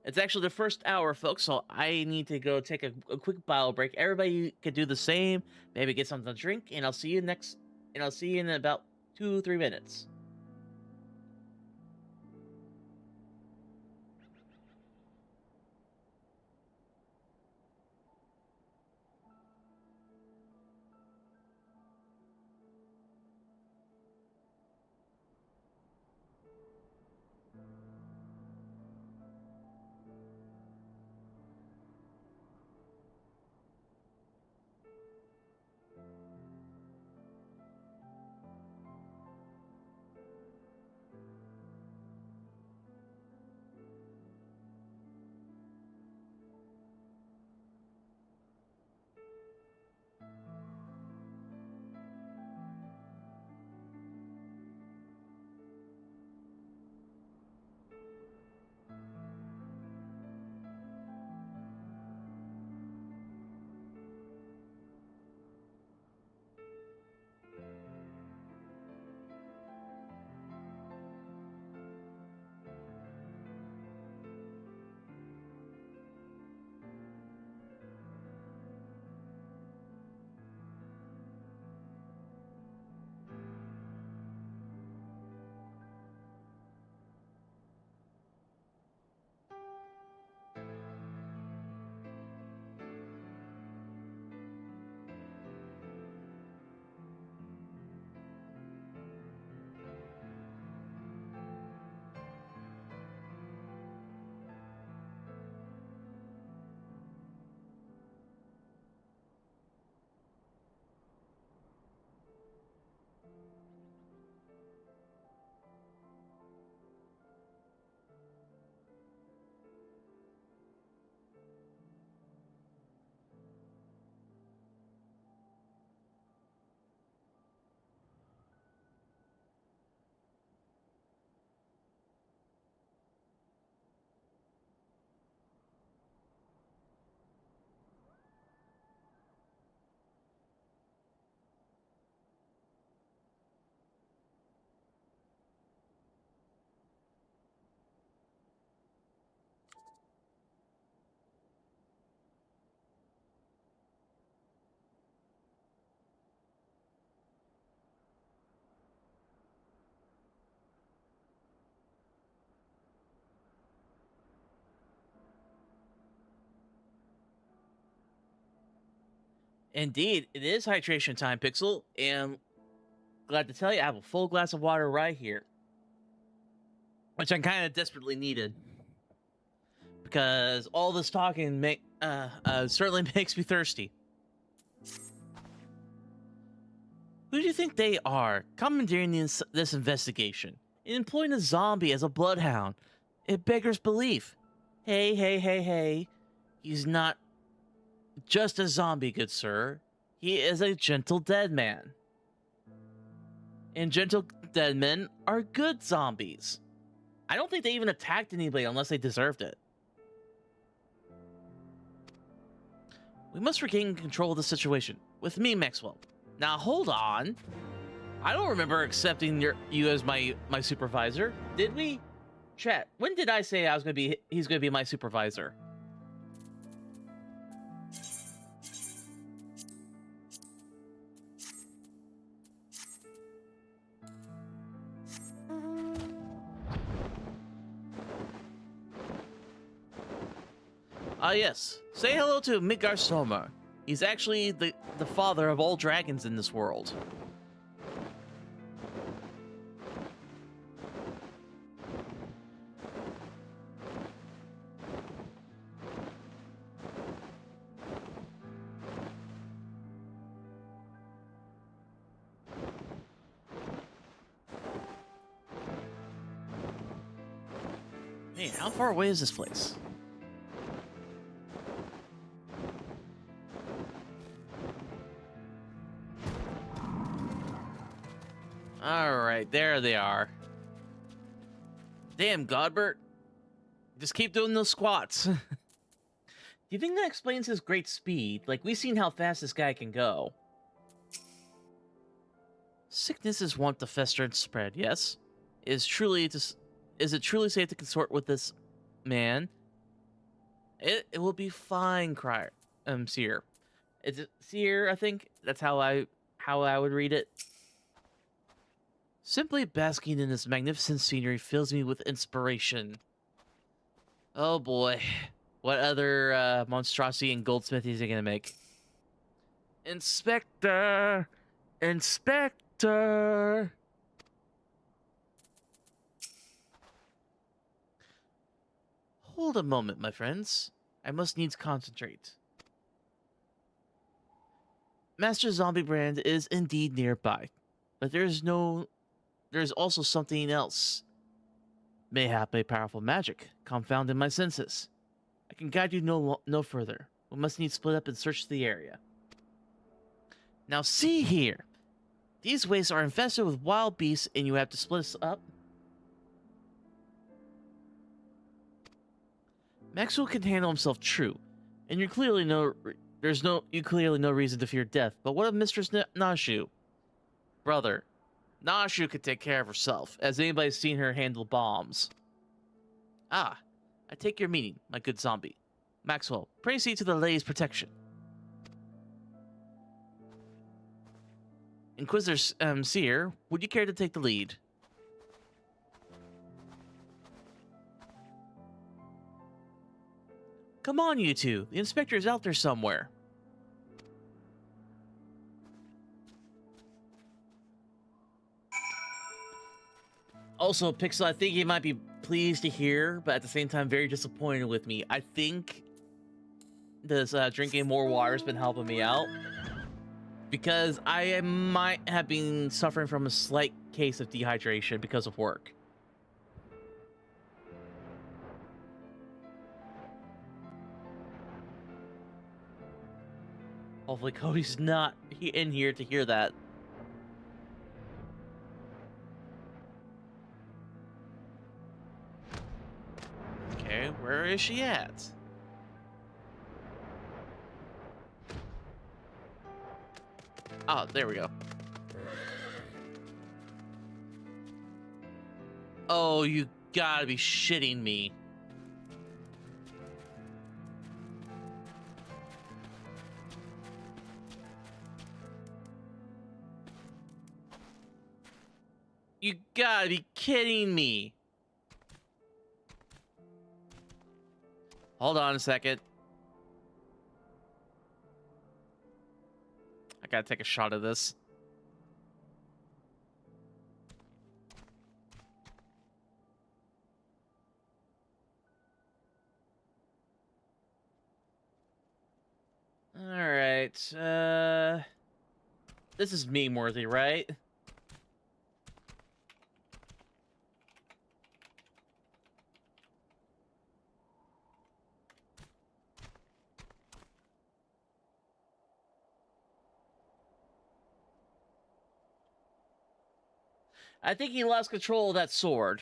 it's actually the first hour, folks, so I need to go take a quick bio break. Everybody can do the same. Maybe get something to drink, and I'll see you in about 2-3 minutes. Indeed, it is hydration time, Pixel, and glad to tell you I have a full glass of water right here, which I kind of desperately needed because all this talking certainly makes me thirsty. Who do you think they are, commandeering this investigation and employing a zombie as a bloodhound? It beggars belief. Hey, he's not just a zombie, good sir. He is a gentle dead man. And gentle dead men are good zombies. I don't think they even attacked anybody unless they deserved it. We must regain control of the situation. With me, Maxwell. Now, hold on. I don't remember accepting you as my supervisor. Did we? Chat, when did I say he's gonna be my supervisor? Ah, yes. Say hello to Midgar Somar. He's actually the father of all dragons in this world. Hey, how far away is this place? Alright, there they are. Damn, Godbert. Just keep doing those squats. Do you think that explains his great speed? Like, we've seen how fast this guy can go. Sickness is wont to fester and spread, yes? Is it truly safe to consort with this man? It will be fine, cried Seer. Is it Seer, I think? That's how I would read it. Simply basking in this magnificent scenery fills me with inspiration. Oh boy. What other monstrosity and goldsmithy is he gonna make? Inspector! Inspector! Hold a moment, my friends. I must needs concentrate. Master Zombie Brand is indeed nearby, but there's also something else. Mayhap a powerful magic, confounding my senses. I can guide you no further. We must need split up and search the area. Now see here. These wastes are infested with wild beasts and you have to split us up. Maxwell can handle himself true, and you clearly know reason to fear death. But what of Mistress Nashu? Brother, Nashu could take care of herself. Has anybody seen her handle bombs? Ah, I take your meaning, my good zombie. Maxwell, pray see to the lady's protection. Inquisitor Seer, would you care to take the lead? Come on, you two. The inspector is out there somewhere. Also, Pixel, I think you might be pleased to hear, but at the same time, very disappointed with me. I think this drinking more water has been helping me out. Because I might have been suffering from a slight case of dehydration because of work. Hopefully Cody's not in here to hear that. Okay, where is she at? Oh, there we go. Oh, you gotta be shitting me. You gotta be kidding me. Hold on a second. I gotta take a shot of this. Alright, this is meme worthy, right? I think he lost control of that sword.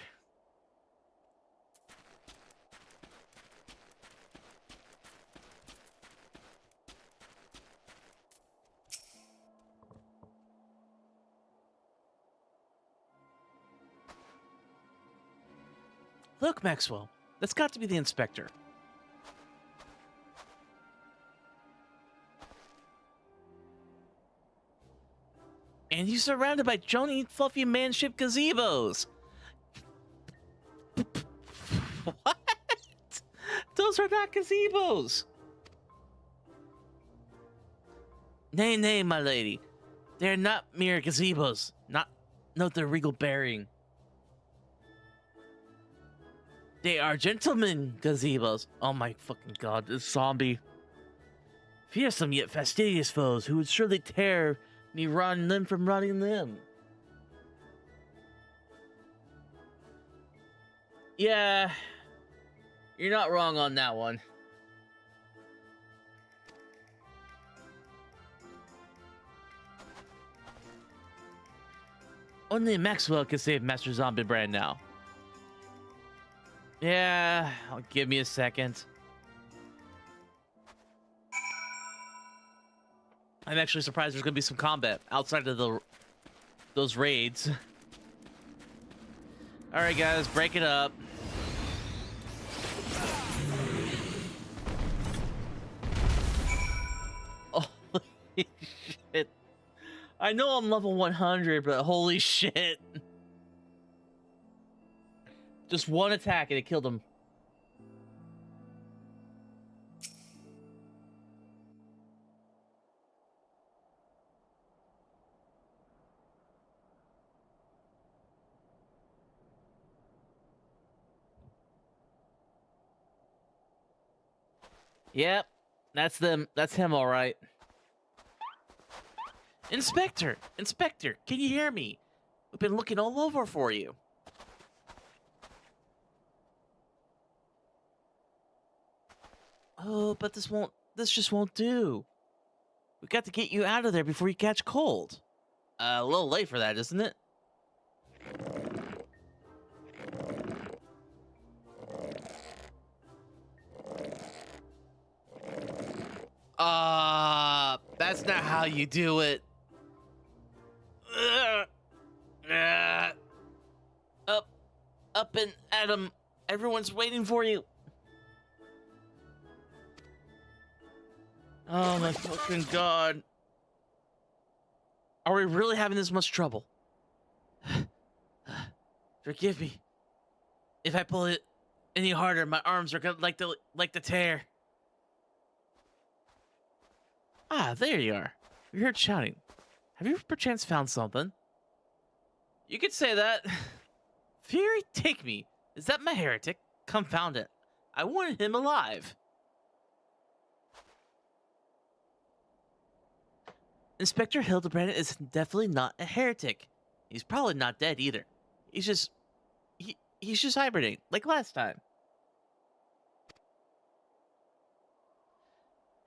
Look, Maxwell. That's got to be the inspector. And he's surrounded by Joni fluffy man-shaped gazebos. What? Those are not gazebos. Nay, nay, my lady. They're not mere gazebos. Note their regal bearing. They are gentlemen gazebos. Oh my fucking god, this zombie. Fearsome yet fastidious foes who would surely tear me rotten limb from rotting limb. Yeah. You're not wrong on that one. Only Maxwell can save Master Zombie Brand now. Yeah, give me a second. I'm actually surprised there's gonna be some combat outside of those raids. All right, guys, break it up. Holy shit! I know I'm level 100, but holy shit! Just one attack and it killed him. Yep, that's them. That's him, all right. Inspector! Inspector, can you hear me? We've been looking all over for you. Oh, but this just won't do. We got to get you out of there before you catch cold. A little late for that, isn't it? That's not how you do it. Up and at 'em. Everyone's waiting for you. Oh my fucking god. Are we really having this much trouble? Forgive me. If I pull it any harder, my arms are gonna like to tear. Ah, there you are. We heard shouting. Have you perchance found something? You could say that. Fury, take me. Is that my heretic? Confound it. I wanted him alive. Inspector Hildebrand is definitely not a heretic. He's probably not dead either. He's just hibernating, like last time.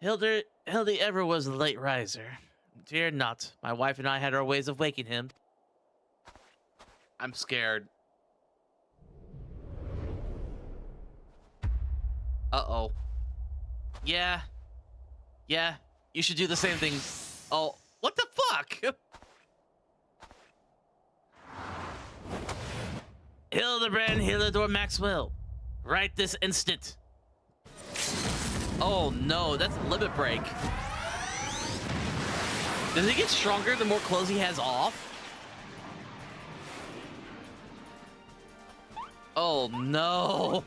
Hildy ever was a late riser. Fear not. My wife and I had our ways of waking him. I'm scared. Uh-oh. Yeah. Yeah, you should do the same thing. Oh, what the fuck? Hildebrand Hildor Maxwell. Right this instant. Oh no, that's limit break. Does he get stronger the more clothes he has off? Oh no.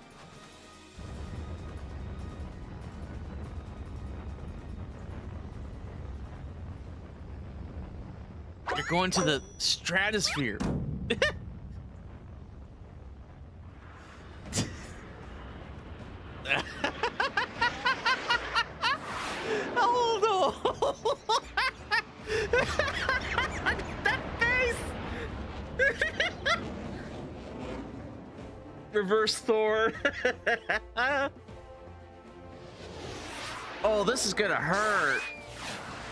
You're going to the stratosphere. Oh no! That face! Reverse Thor. Oh, this is gonna hurt.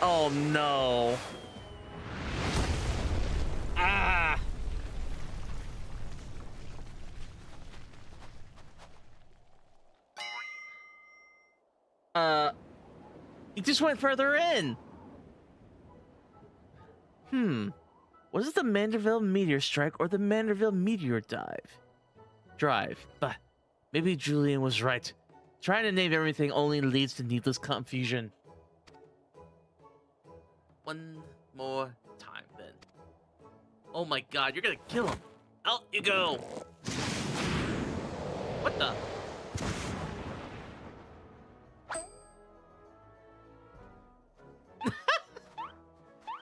Oh no. Ah. He just went further in. Was it the Manderville meteor strike or the Manderville meteor drive? But maybe Julian was right. Trying to name everything only leads to needless confusion. One more time, then. Oh my god, you're gonna kill him. Out you go. What the?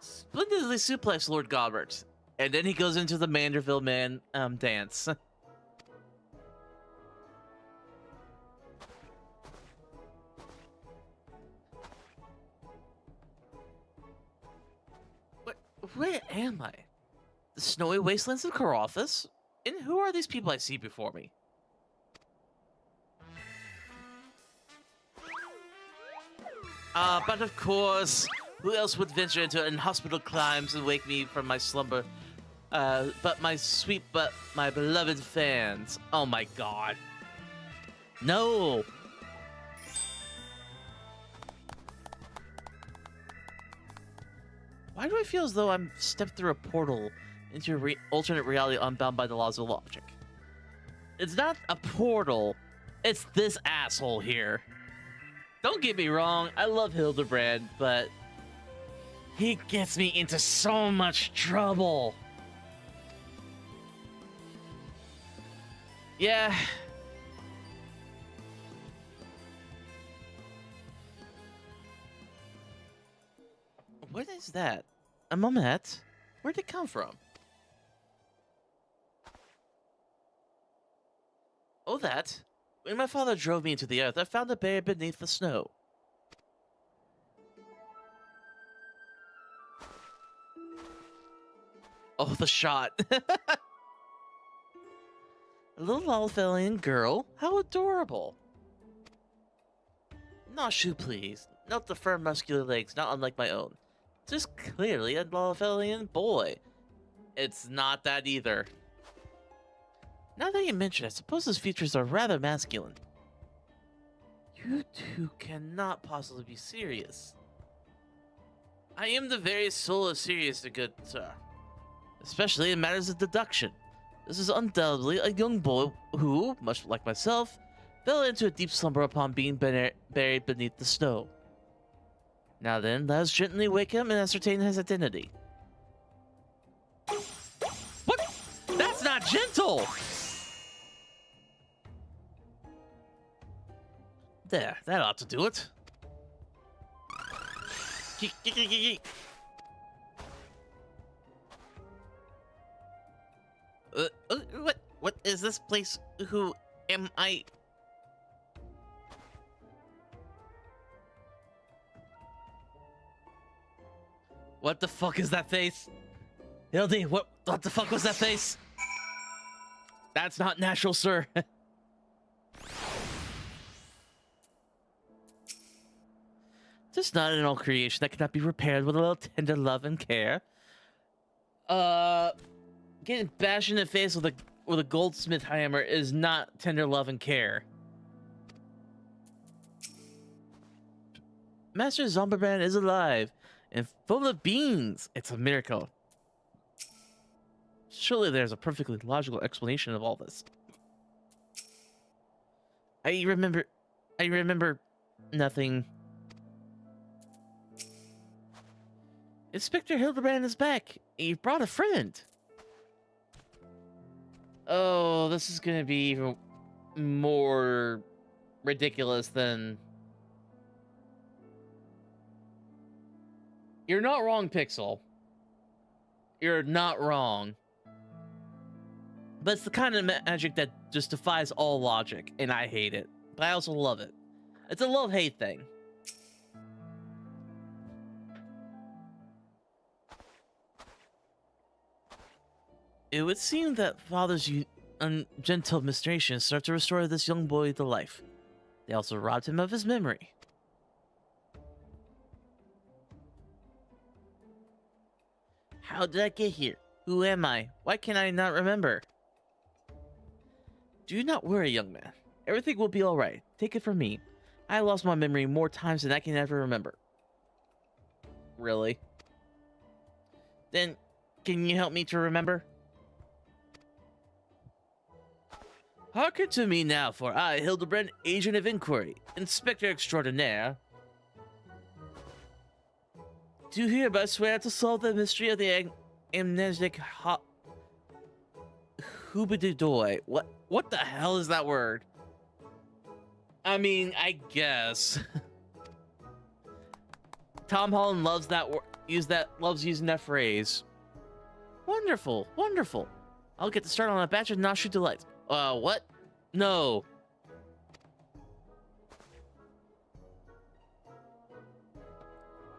Splendidly suplex Lord Godbert. And then he goes into the Manderville man dance. Where am I? The snowy wastelands of Karothas? And who are these people I see before me? But of course, who else would venture into inhospitable climes and wake me from my slumber? But my beloved fans. Oh my god. No! Why do I feel as though I'm stepped through a portal into a alternate reality unbound by the laws of logic? It's not a portal, it's this asshole here. Don't get me wrong, I love Hildebrand, but he gets me into so much trouble. Yeah. What is that? A moment? Where'd it come from? Oh, that. When my father drove me into the earth, I found it buried beneath the snow. Oh, the shot. A little Lalfelian girl? How adorable. Noshu, please. Note the firm, muscular legs, not unlike my own. Just clearly a Lalfelian boy. It's not that either. Now that you mention it, I suppose his features are rather masculine. You two cannot possibly be serious. I am the very soul of serious, good sir. Especially in matters of deduction. This is undoubtedly a young boy who, much like myself, fell into a deep slumber upon being buried beneath the snow. Now then, let us gently wake him and ascertain his identity. What? That's not gentle! There, that ought to do it. What is this place? Who am I? What the fuck is that face? Hildy, what the fuck was that face? That's not natural, sir. Just not an all creation that cannot be repaired with a little tender love and care. Getting bashed in the face with a goldsmith hammer is not tender love and care. Master Zomberman is alive and full of beans. It's a miracle. Surely there's a perfectly logical explanation of all this. I remember nothing. Inspector Hildebrand is back. He brought a friend. Oh, this is gonna be even more ridiculous than... You're not wrong, Pixel. You're not wrong. But it's the kind of magic that just defies all logic, and I hate it. But I also love it. It's a love-hate thing. It would seem that Father's gentle administrations start to restore this young boy to life. They also robbed him of his memory. How did I get here? Who am I? Why can I not remember? Do not worry, young man. Everything will be alright. Take it from me. I lost my memory more times than I can ever remember. Really? Then, can you help me to remember? Hearken to me now, for I, Hildebrand, agent of inquiry, inspector extraordinaire, do hereby swear to solve the mystery of the amnesic Hubididoi. What the hell is that word? I mean, I guess. Tom Holland loves that word. Loves using that phrase. Wonderful, wonderful. I'll get to start on a batch of Noshu delights. What? No.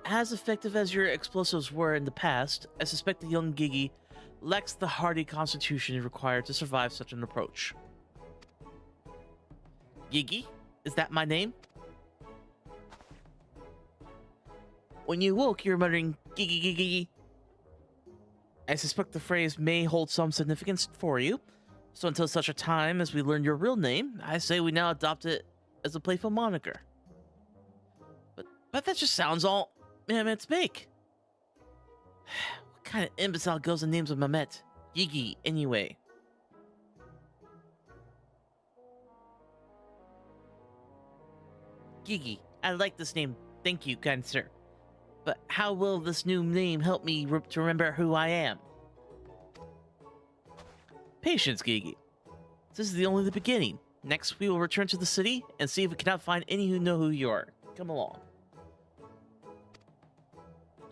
As effective as your explosives were in the past, I suspect the young Gigi lacks the hardy constitution required to survive such an approach. Gigi? Is that my name? When you woke, you were muttering, "Gigi gigi." I suspect the phrase may hold some significance for you, so until such a time as we learn your real name, I say we now adopt it as a playful moniker. But that just sounds all Mehmet's make. What kind of imbecile goes and names of Mehmet? Gigi, anyway. Gigi, I like this name. Thank you, kind sir. But how will this new name help me to remember who I am? Patience, Gigi. This is only the beginning. Next, we will return to the city and see if we cannot find any who know who you are. Come along.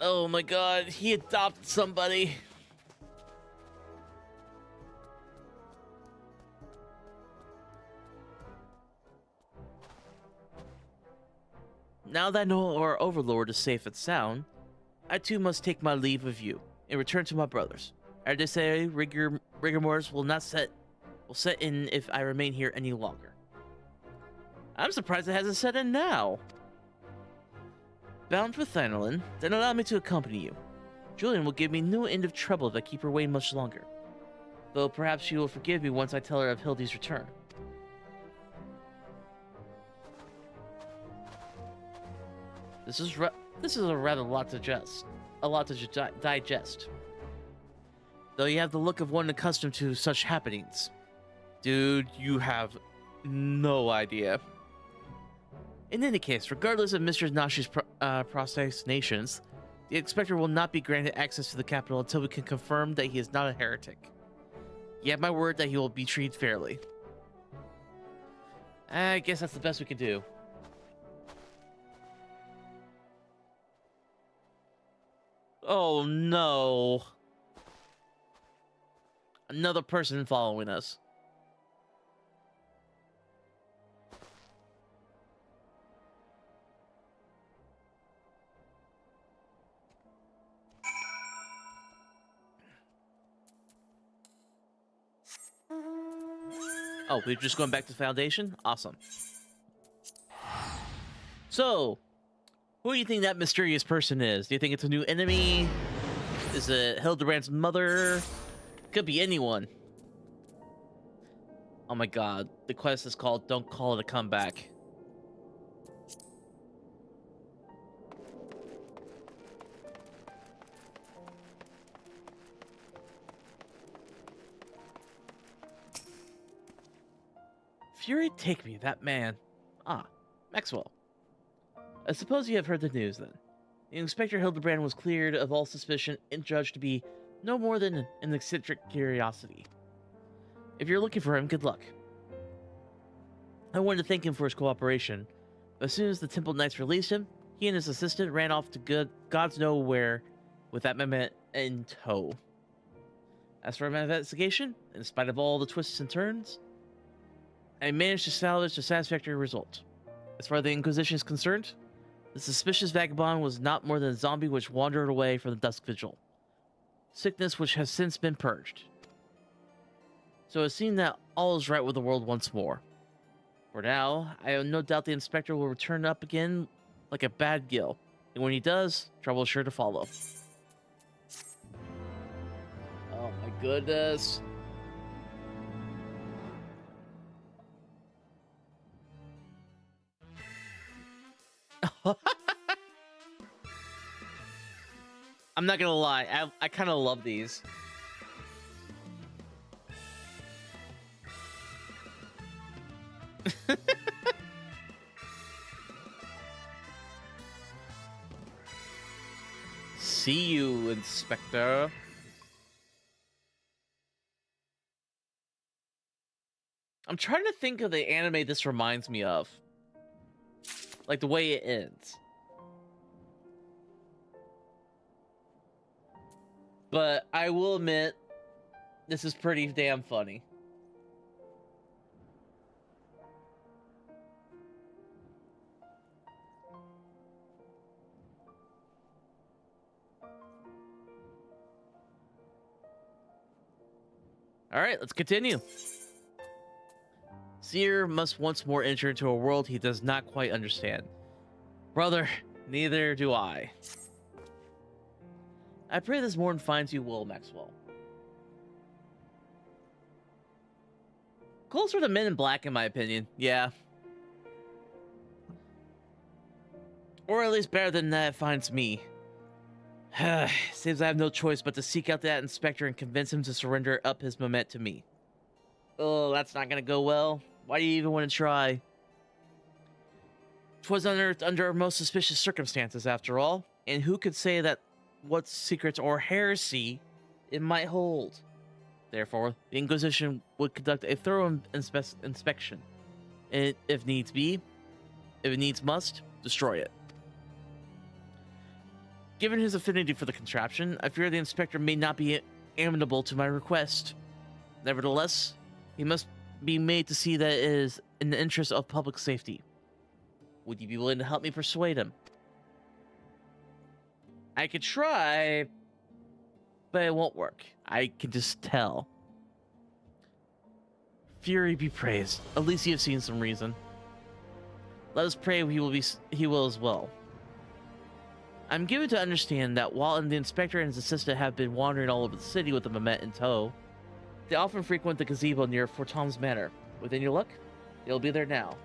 Oh my god, he adopted somebody. Now that I know our overlord is safe and sound, I too must take my leave of you and return to my brothers. I dare say rigor mortis will set in if I remain here any longer. I'm surprised it hasn't set in now. Bound for Thanalan, then allow me to accompany you. Julian will give me no end of trouble if I keep her waiting much longer. Though perhaps she will forgive me once I tell her of Hildy's return. This is a rather lot to digest. Though you have the look of one accustomed to such happenings. Dude, you have no idea. In any case, regardless of Mr. Nashi's protestations, the Inspector will not be granted access to the capital until we can confirm that he is not a heretic. You have my word that he will be treated fairly. I guess that's the best we can do. Oh no. Another person following us. Oh, we're just going back to Foundation? Awesome. So, who do you think that mysterious person is? Do you think it's a new enemy? Is it Hildebrand's mother? Could be anyone. Oh my god. The quest is called Don't Call It a Comeback. Fury take me, that man. Ah, Maxwell. I suppose you have heard the news, then. The Inspector Hildebrand was cleared of all suspicion and judged to be no more than an eccentric curiosity. If you're looking for him, good luck. I wanted to thank him for his cooperation, but as soon as the Temple Knights released him, he and his assistant ran off to God's know where with that Mehmet in tow. As for my investigation, in spite of all the twists and turns, I managed to salvage a satisfactory result. As far as the Inquisition is concerned, the suspicious vagabond was not more than a zombie which wandered away from the Dusk Vigil. Sickness which has since been purged. So it seemed that all is right with the world once more. For now, I have no doubt the Inspector will return up again like a bad gill. And when he does, trouble is sure to follow. Oh my goodness. I'm not gonna lie, I kind of love these. See you, Inspector. I'm trying to think of the anime this reminds me of. Like the way it ends. But I will admit, this is pretty damn funny. Alright, let's continue. Seer must once more enter into a world he does not quite understand. Brother, neither do I. I pray this morn finds you well, Maxwell. Closer to Men in Black, in my opinion. Yeah. Or at least better than that finds me. Seems I have no choice but to seek out that inspector and convince him to surrender up his moment to me. Oh, that's not gonna go well. Why do you even want to try? 'Twas unearthed under most suspicious circumstances, after all, and who could say that what secrets or heresy it might hold? Therefore, the Inquisition would conduct a thorough inspection, and if it needs must, destroy it. Given his affinity for the contraption, I fear the inspector may not be amenable to my request. Nevertheless, he must be made to see that it is in the interest of public safety. Would you be willing to help me persuade him? I could try, but it won't work. I can just tell. Fury be praised. At least you have seen some reason. Let us pray he will as well. I'm given to understand that while the inspector and his assistant have been wandering all over the city with the Mamet in tow, they often frequent the gazebo near Fort Tom's Manor. Within your luck, they'll be there now.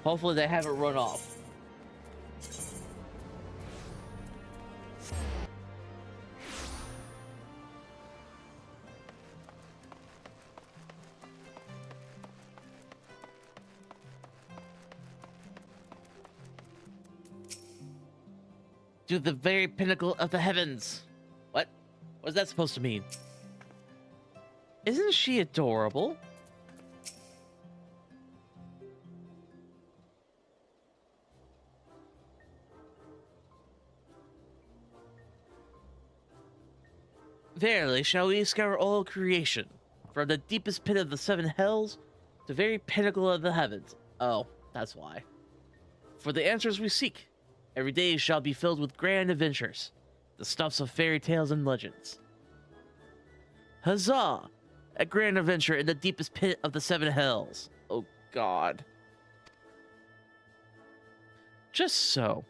Hopefully they haven't run off. To the very pinnacle of the heavens. What? What's that supposed to mean? Isn't she adorable? Verily, shall we scour all creation, from the deepest pit of the seven hells to the very pinnacle of the heavens. Oh, that's why. For the answers we seek. Every day shall be filled with grand adventures, the stuffs of fairy tales and legends. Huzzah! A grand adventure in the deepest pit of the seven hells. Oh, God. Just so.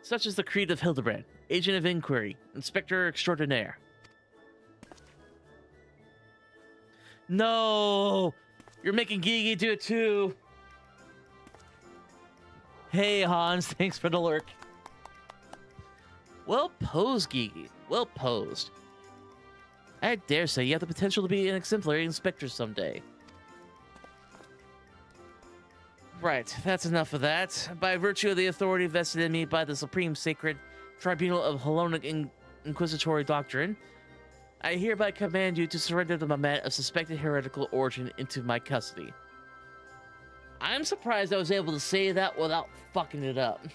Such is the creed of Hildebrand, agent of inquiry, inspector extraordinaire. No! You're making Gigi do it too! Hey, Hans, thanks for the lurk. Well posed, Gigi. Well posed. I dare say you have the potential to be an exemplary inspector someday. Right, that's enough of that. By virtue of the authority vested in me by the Supreme Sacred Tribunal of Hellenic Inquisitory Doctrine, I hereby command you to surrender the Mamet of suspected heretical origin into my custody. I'm surprised I was able to say that without fucking it up.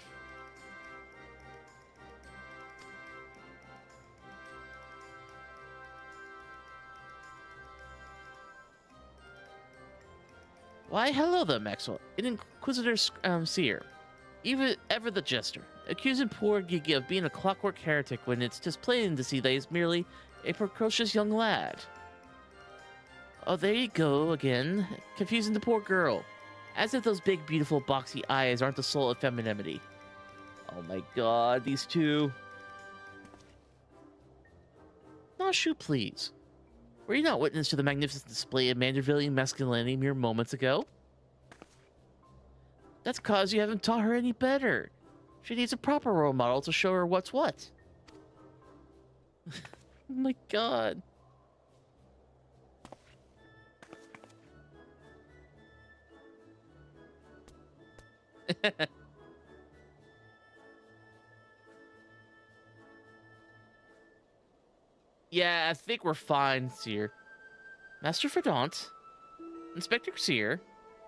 Why, hello there, Maxwell. An Inquisitor seer. Ever the jester. Accusing poor Gigi of being a clockwork heretic when it's just plain to see that he's merely a precocious young lad. Oh, there you go again. Confusing the poor girl. As if those big, beautiful, boxy eyes aren't the soul of femininity. Oh my god, these two. Nashu, please. Were you not witness to the magnificent display of Manderville masculinity mere moments ago? That's cause you haven't taught her any better. She needs a proper role model to show her what's what. Oh my god. Yeah, I think we're fine, Seer. Master Ferdant? Inspector Seer?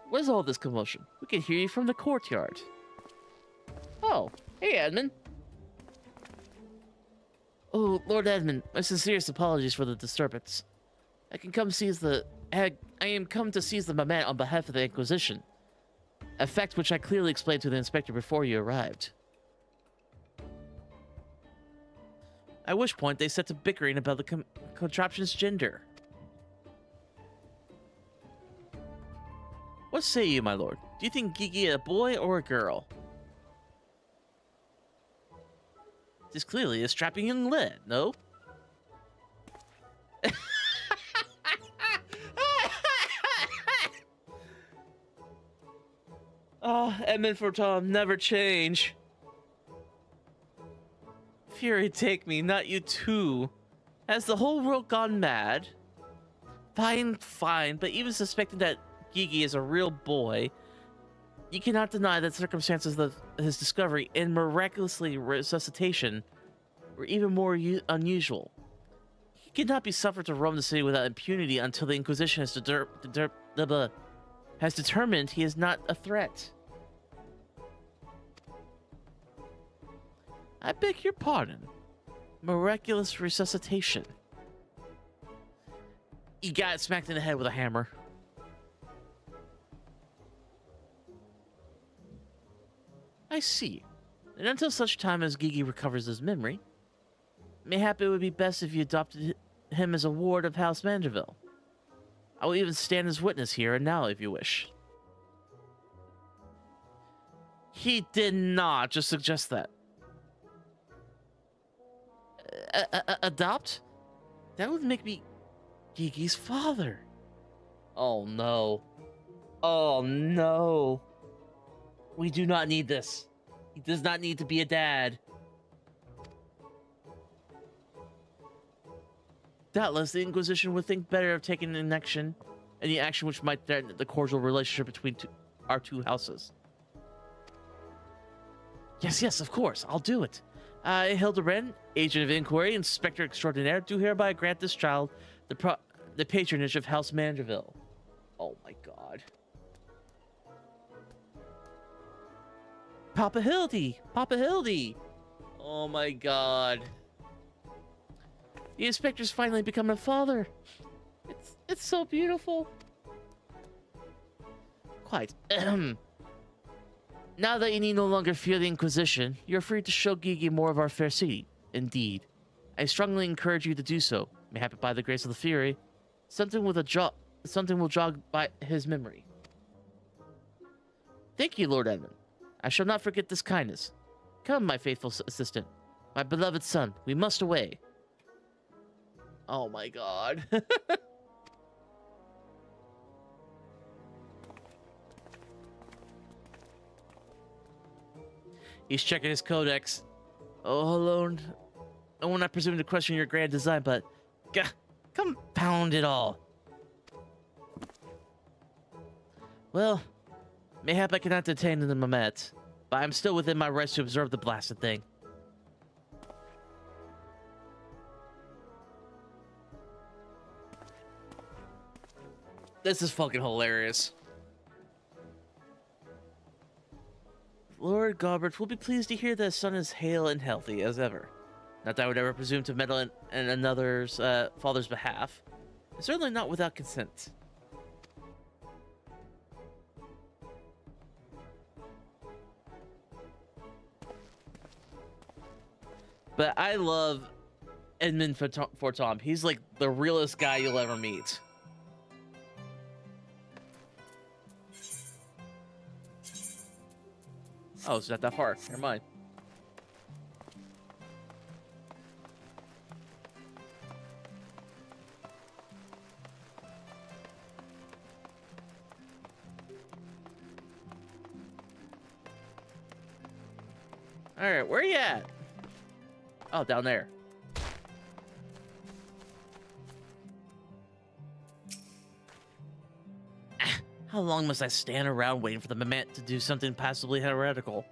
What is all this commotion? We can hear you from the courtyard. Oh, hey, Edmund. Oh, Lord Edmund, my sincerest apologies for the disturbance. I am come to seize the Mamet on behalf of the Inquisition. A fact which I clearly explained to the inspector before you arrived. At which point they set to bickering about the contraption's gender. What say you, my lord? Do you think Gigi a boy or a girl? This clearly a strapping young lad, no? Ah, Edmund for Tom never change. Fury take me, not you too. Has the whole world gone mad? Fine, but even suspecting that Gigi is a real boy, you cannot deny that circumstances of his discovery and miraculously resuscitation were even more unusual. He cannot be suffered to roam the city without impunity until the Inquisition has determined he is not a threat. I beg your pardon. Miraculous resuscitation. He got smacked in the head with a hammer. I see. And until such time as Gigi recovers his memory, mayhap it would be best if you adopted him as a ward of House Manderville. I will even stand as witness here and now if you wish. He did not just suggest that. Adopt? That would make me Gigi's father. Oh no. Oh no. We do not need this. He does not need to be a dad. Doubtless, the Inquisition would think better of taking any action which might threaten the cordial relationship between our two houses. Yes, of course, I'll do it. Hilda Wren, Agent of Inquiry, Inspector Extraordinaire, do hereby grant this child the patronage of House Manderville. Oh my god. Papa Hildy! Oh my god. The inspector's finally become a father. It's so beautiful. Quite. Now that you need no longer fear the Inquisition, you're free to show Gigi more of our fair city. Indeed. I strongly encourage you to do so. Mayhap by the grace of the Fury, something will jog by his memory. Thank you, Lord Edmund. I shall not forget this kindness. Come, my faithful assistant. My beloved son, we must away. Oh my god. He's checking his codex. Oh, hello. I will not presume to question your grand design, but... Compound it all. Well, mayhap I cannot detain the Mamet, but I'm still within my rights to observe the blasted thing. This is fucking hilarious. Lord Gobert will be pleased to hear that his son is hale and healthy as ever. Not that I would ever presume to meddle in another's father's behalf. Certainly not without consent. But I love Edmund for Tom. He's like the realest guy you'll ever meet. Oh, it's not that far. Never mind. Alright, where are you at? Oh, down there. How long must I stand around waiting for the Mamet to do something passably heretical?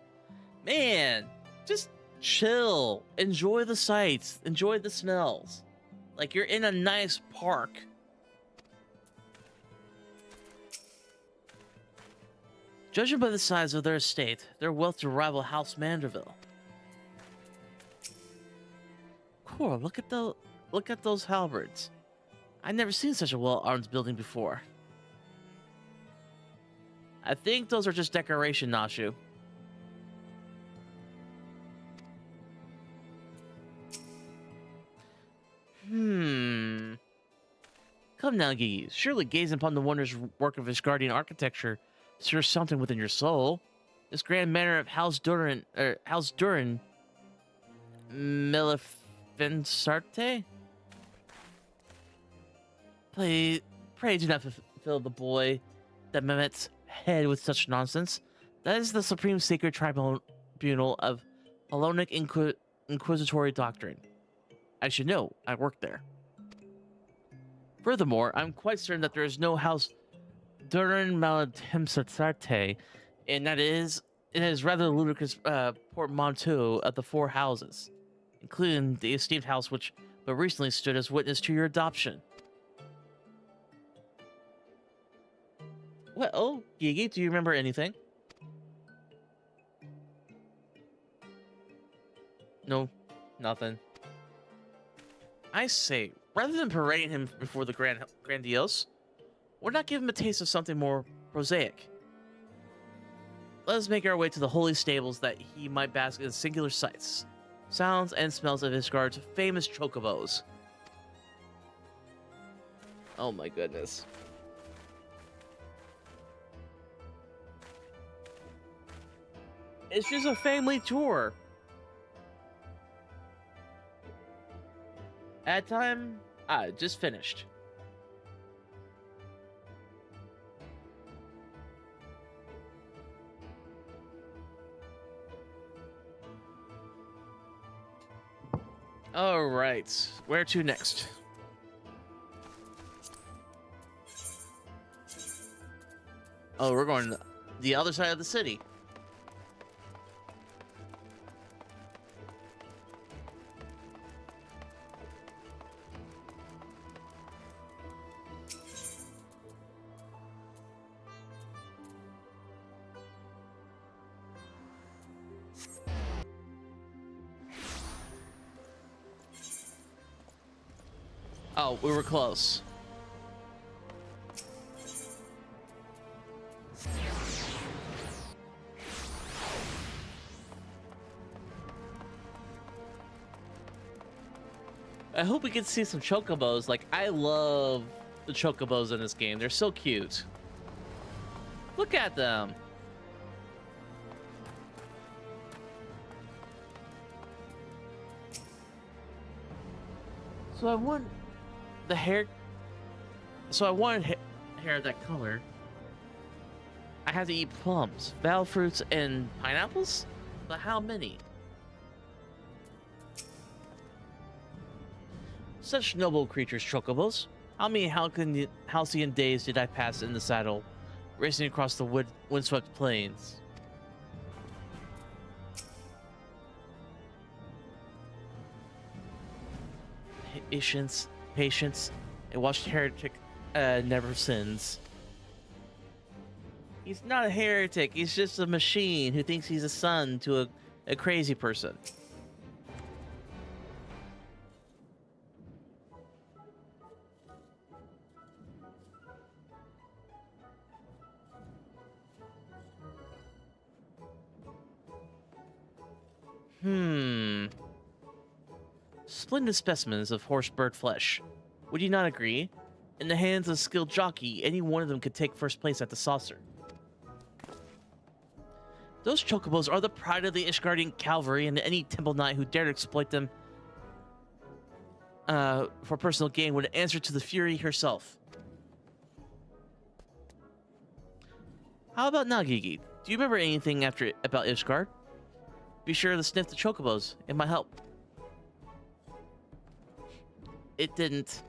Man, just chill. Enjoy the sights. Enjoy the smells. Like you're in a nice park. Judging by the size of their estate, their wealth to rival House Manderville. Cool, look at those halberds. I've never seen such a well-armed building before. I think those are just decoration, Nashu. Come now, Gigi. Surely gazing upon the wondrous work of his guardian architecture Sure, something within your soul. This grand manor of House Durin Malefinsarte? Pray do not fill the boy that Mehmet's head with such nonsense. That is the supreme sacred tribunal of Hellenic Inquisitory doctrine. I should know, I work there. Furthermore, I'm quite certain that there is no house Durin Malefinsarte, and it is rather ludicrous portmanteau of the four houses, including the esteemed house which but recently stood as witness to your adoption. Well, oh, Gigi, do you remember anything? No, nothing. I say, rather than parading him before the grandiose, why not give him a taste of something more prosaic? Let us make our way to the holy stables that he might bask in singular sights, sounds, and smells of Ishgard's famous chocobos. Oh my goodness. It's just a family tour. Ad time? Just finished. All right, where to next? Oh, we're going to the other side of the city. Oh, we were close. I hope we get to see some chocobos. Like, I love the chocobos in this game. They're so cute. Look at them. So I want the hair. So I wanted hair that color. I have to eat plums, val fruits, and pineapples? But how many? Such noble creatures, chocobos. How many halcyon days did I pass in the saddle, racing across the windswept plains? Patience. A watched heretic never sins. He's not a heretic. He's just a machine who thinks he's a son to a crazy person. Splendid specimens of horse-bird flesh. Would you not agree? In the hands of a skilled jockey, any one of them could take first place at the saucer. Those chocobos are the pride of the Ishgardian cavalry, and any temple knight who dared exploit them for personal gain would answer to the Fury herself. How about now, Gigi? Do you remember anything about Ishgard? Be sure to sniff the chocobos. It might help. It didn't.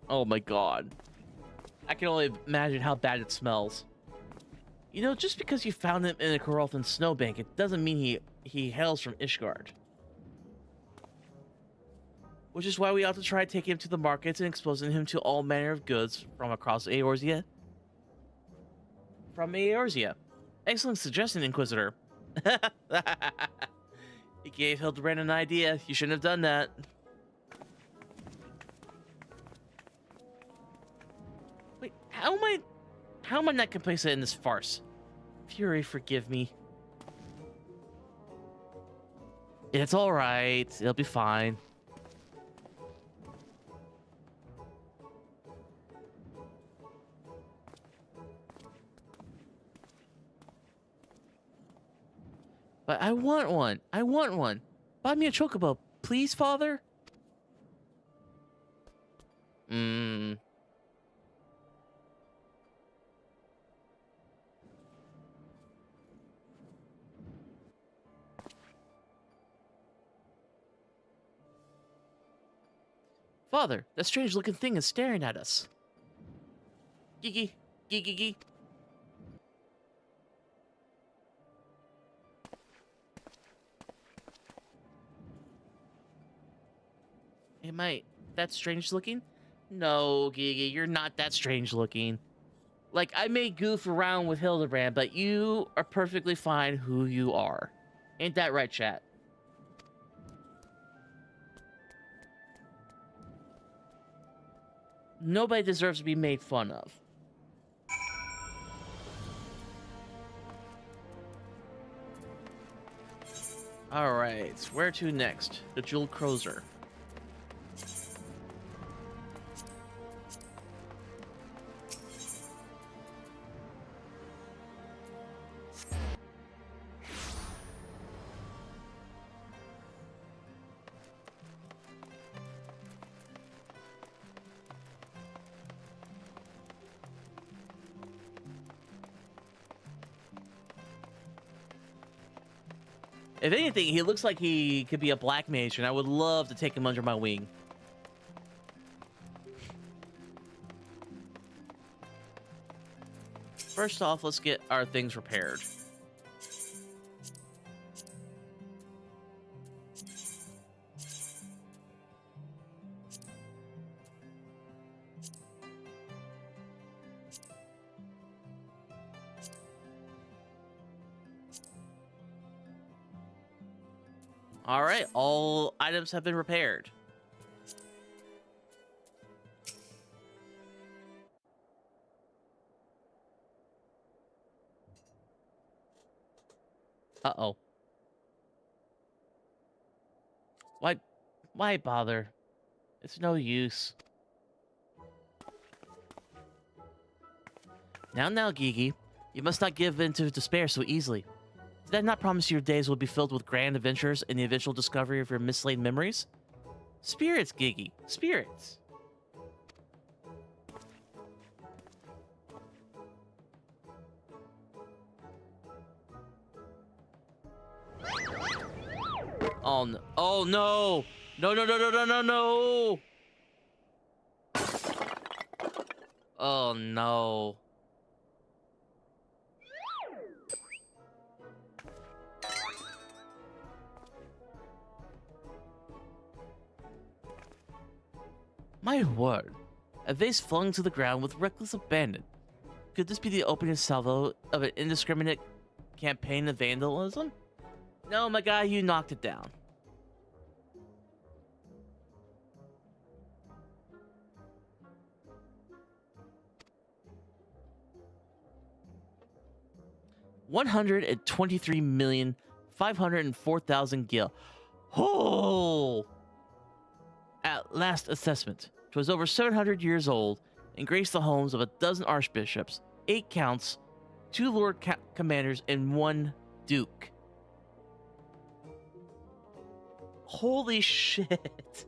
Oh my god. I can only imagine how bad it smells. You know, just because you found him in a Corothan snowbank, it doesn't mean he hails from Ishgard. Which is why we ought to try taking him to the markets and exposing him to all manner of goods from across Eorzea. From Eorzea. Excellent suggestion, Inquisitor. He gave Hildebrand an idea. You shouldn't have done that. Wait, how am I not complacent in this farce? Fury, forgive me. It's all right. It'll be fine. I want one. I want one. Buy me a chocobo, please, father. Hmm. Father, that strange-looking thing is staring at us. Gee. Am I that strange looking? No, Gigi, you're not that strange looking. Like, I may goof around with Hildebrand, but you are perfectly fine who you are. Ain't that right, chat? Nobody deserves to be made fun of. Alright, where to next? The Jewel Cruiser. If anything, he looks like he could be a black mage, and I would love to take him under my wing. First off, let's get our things repaired. Alright, all items have been repaired. Uh-oh. Why bother? It's no use. Now, Gigi. You must not give in to despair so easily. Did I not promise your days will be filled with grand adventures and the eventual discovery of your mislaid memories? Spirits, Gigi. Spirits. Oh no. Oh no. No. Oh no. My word. A vase flung to the ground with reckless abandon. Could this be the opening salvo of an indiscriminate campaign of vandalism? No, my guy, you knocked it down. $123,504,000 gil. Oh! At last assessment, 'twas over 700 years old, and graced the homes of a dozen archbishops, 8 counts, 2 lord commanders, and 1 duke. Holy shit.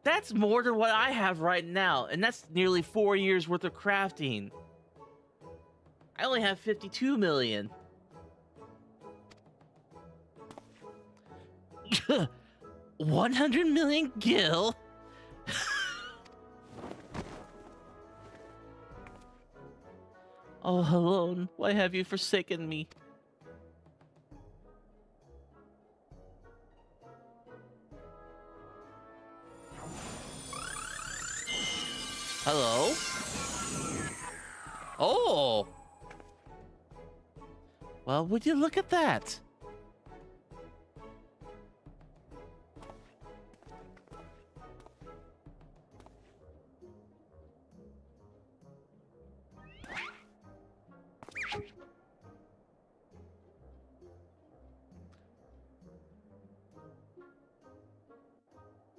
That's more than what I have right now, and that's nearly 4 years worth of crafting. I only have 52 million. 100 million gil? Oh, alone, why have you forsaken me? Hello? Oh! Well, would you look at that?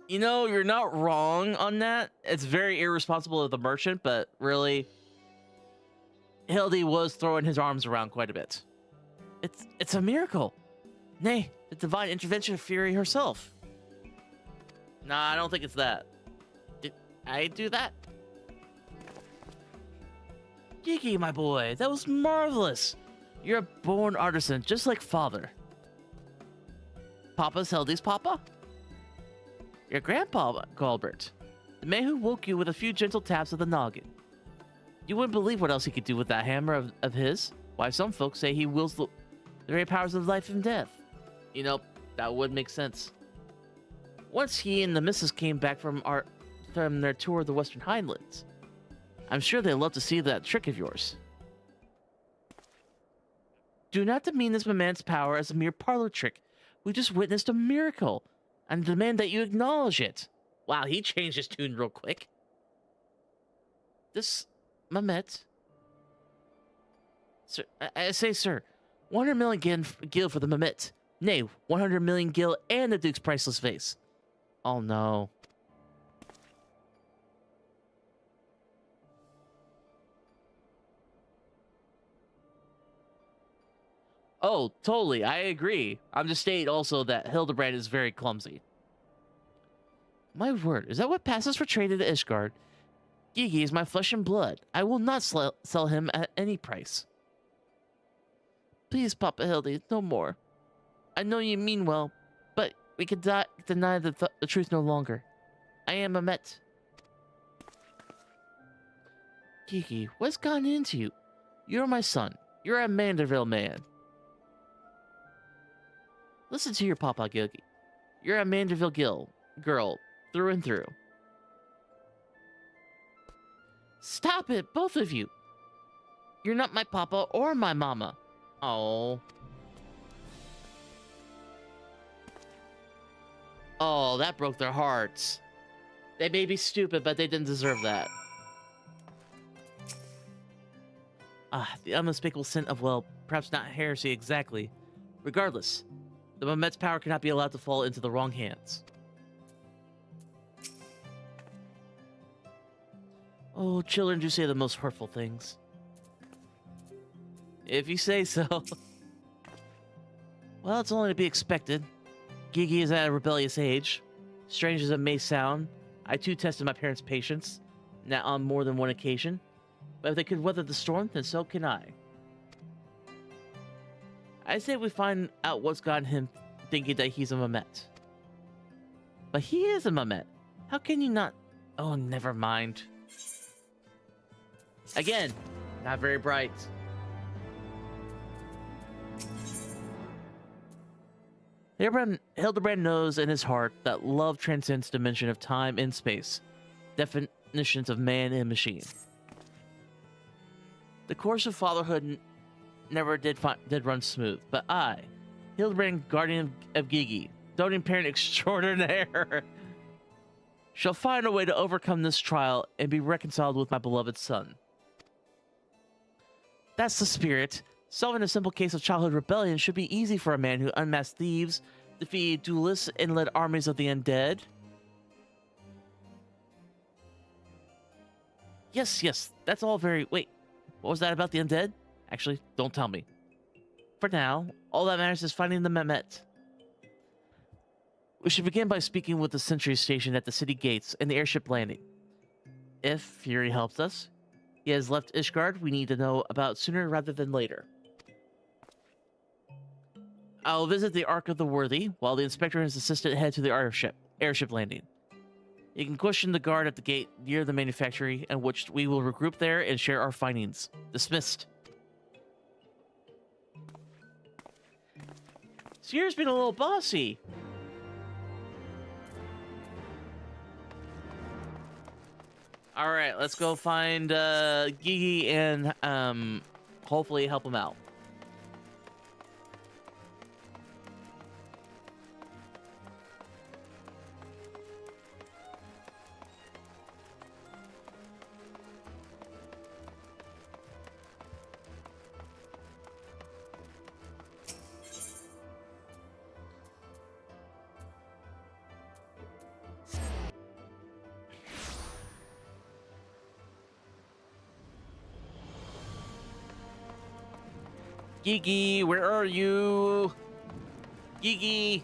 You know, you're not wrong on that. It's very irresponsible of the merchant, but really, Hildy was throwing his arms around quite a bit. It's a miracle. Nay, the divine intervention of Fury herself. Nah, I don't think it's that. Did I do that? Gigi, my boy, that was marvelous. You're a born artisan, just like father. Papa's Hildy's papa? Your grandpa, Galbert. The man who woke you with a few gentle taps of the noggin. You wouldn't believe what else he could do with that hammer of his. Why, some folks say he wields the very powers of life and death. You know, that would make sense. Once he and the missus came back from their tour of the Western Highlands, I'm sure they'd love to see that trick of yours. Do not demean this man's power as a mere parlor trick. We just witnessed a miracle, and demand that you acknowledge it. Wow, he changed his tune real quick. This Mamet... Sir, I say, sir, 100 million gil for the Mamet. Nay, 100 million gil and the Duke's priceless face. Oh no. Oh, totally, I agree. I'm just stating also that Hildebrand is very clumsy. My word, is that what passes for trade at Ishgard? Gigi is my flesh and blood. I will not sell him at any price. Please, Papa Hildy, no more. I know you mean well, but we could deny the truth no longer. I am a Met. Gigi, what's gotten into you? You're my son. You're a Manderville man. Listen to your Papa, Gigi. You're a Manderville girl, through and through. Stop it, both of you. You're not my Papa or my Mama. Oh. Oh, that broke their hearts. They may be stupid, but they didn't deserve that. The unmistakable scent of, well, perhaps not heresy exactly. Regardless, the Mamet's power cannot be allowed to fall into the wrong hands. Oh, children do say the most hurtful things. If you say so. Well, it's only to be expected. Gigi is at a rebellious age. Strange as it may sound, I too tested my parents' patience, now on more than one occasion. But if they could weather the storm, then so can I. I say we find out what's gotten him thinking that he's a Mamet. But he is a Mamet. How can you not... Oh, never mind. Again, not very bright. Hildebrand knows in his heart that love transcends dimension of time and space, definitions of man and machine. The course of fatherhood never did run smooth, but I, Hildebrand, guardian of Gigi, doting parent extraordinaire, shall find a way to overcome this trial and be reconciled with my beloved son. That's the spirit. Solving a simple case of childhood rebellion should be easy for a man who unmasked thieves, defeated duelists, and led armies of the undead. Yes, that's all very... Wait, what was that about the undead? Actually, don't tell me. For now, all that matters is finding the Mamet. We should begin by speaking with the sentry station at the city gates and the airship landing. If Fury helps us, he has left Ishgard we need to know about sooner rather than later. I'll visit the Ark of the Worthy, while the inspector and his assistant head to the airship landing. You can question the guard at the gate near the manufactory, and which we will regroup there and share our findings. Dismissed. Sierra's been a little bossy. Alright, let's go find Gigi and hopefully help him out. Gigi, where are you? Gigi!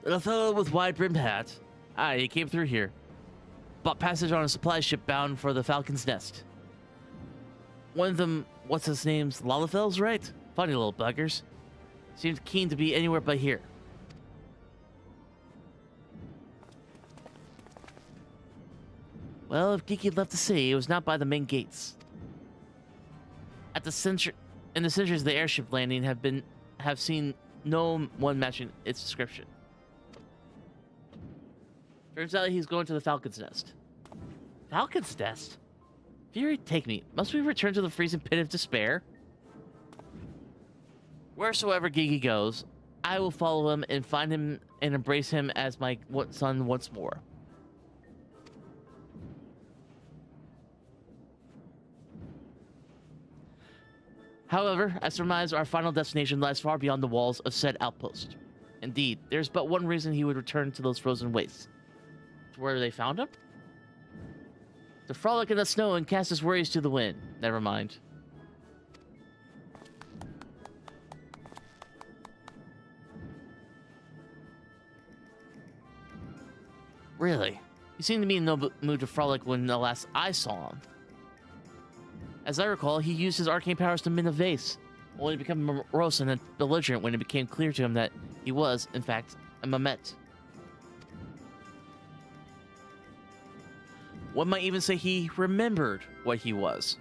The fellow with wide-brimmed hat. Ah, he came through here. Bought passage on a supply ship bound for the Falcon's Nest. One of them, what's his name's Lalafels, right? Funny little buggers. Seemed keen to be anywhere but here. Well, if Geeky left the city, it was not by the main gates. At the center, in the centers of the airship landing, have seen no one matching its description. Turns out he's going to the Falcon's Nest. Falcon's Nest? Fury, take me. Must we return to the freezing pit of despair? Wheresoever Gigi goes, I will follow him and find him and embrace him as my son once more. However, I surmise our final destination lies far beyond the walls of said outpost. Indeed, there's but one reason he would return to those frozen wastes. To where they found him? To frolic in the snow and cast his worries to the wind. Never mind. Really? He seemed to be in no mood to frolic when the last I saw him. As I recall, he used his arcane powers to mend a vase, only to become morose and belligerent when it became clear to him that he was, in fact, a Mamet. One might even say he remembered what he was,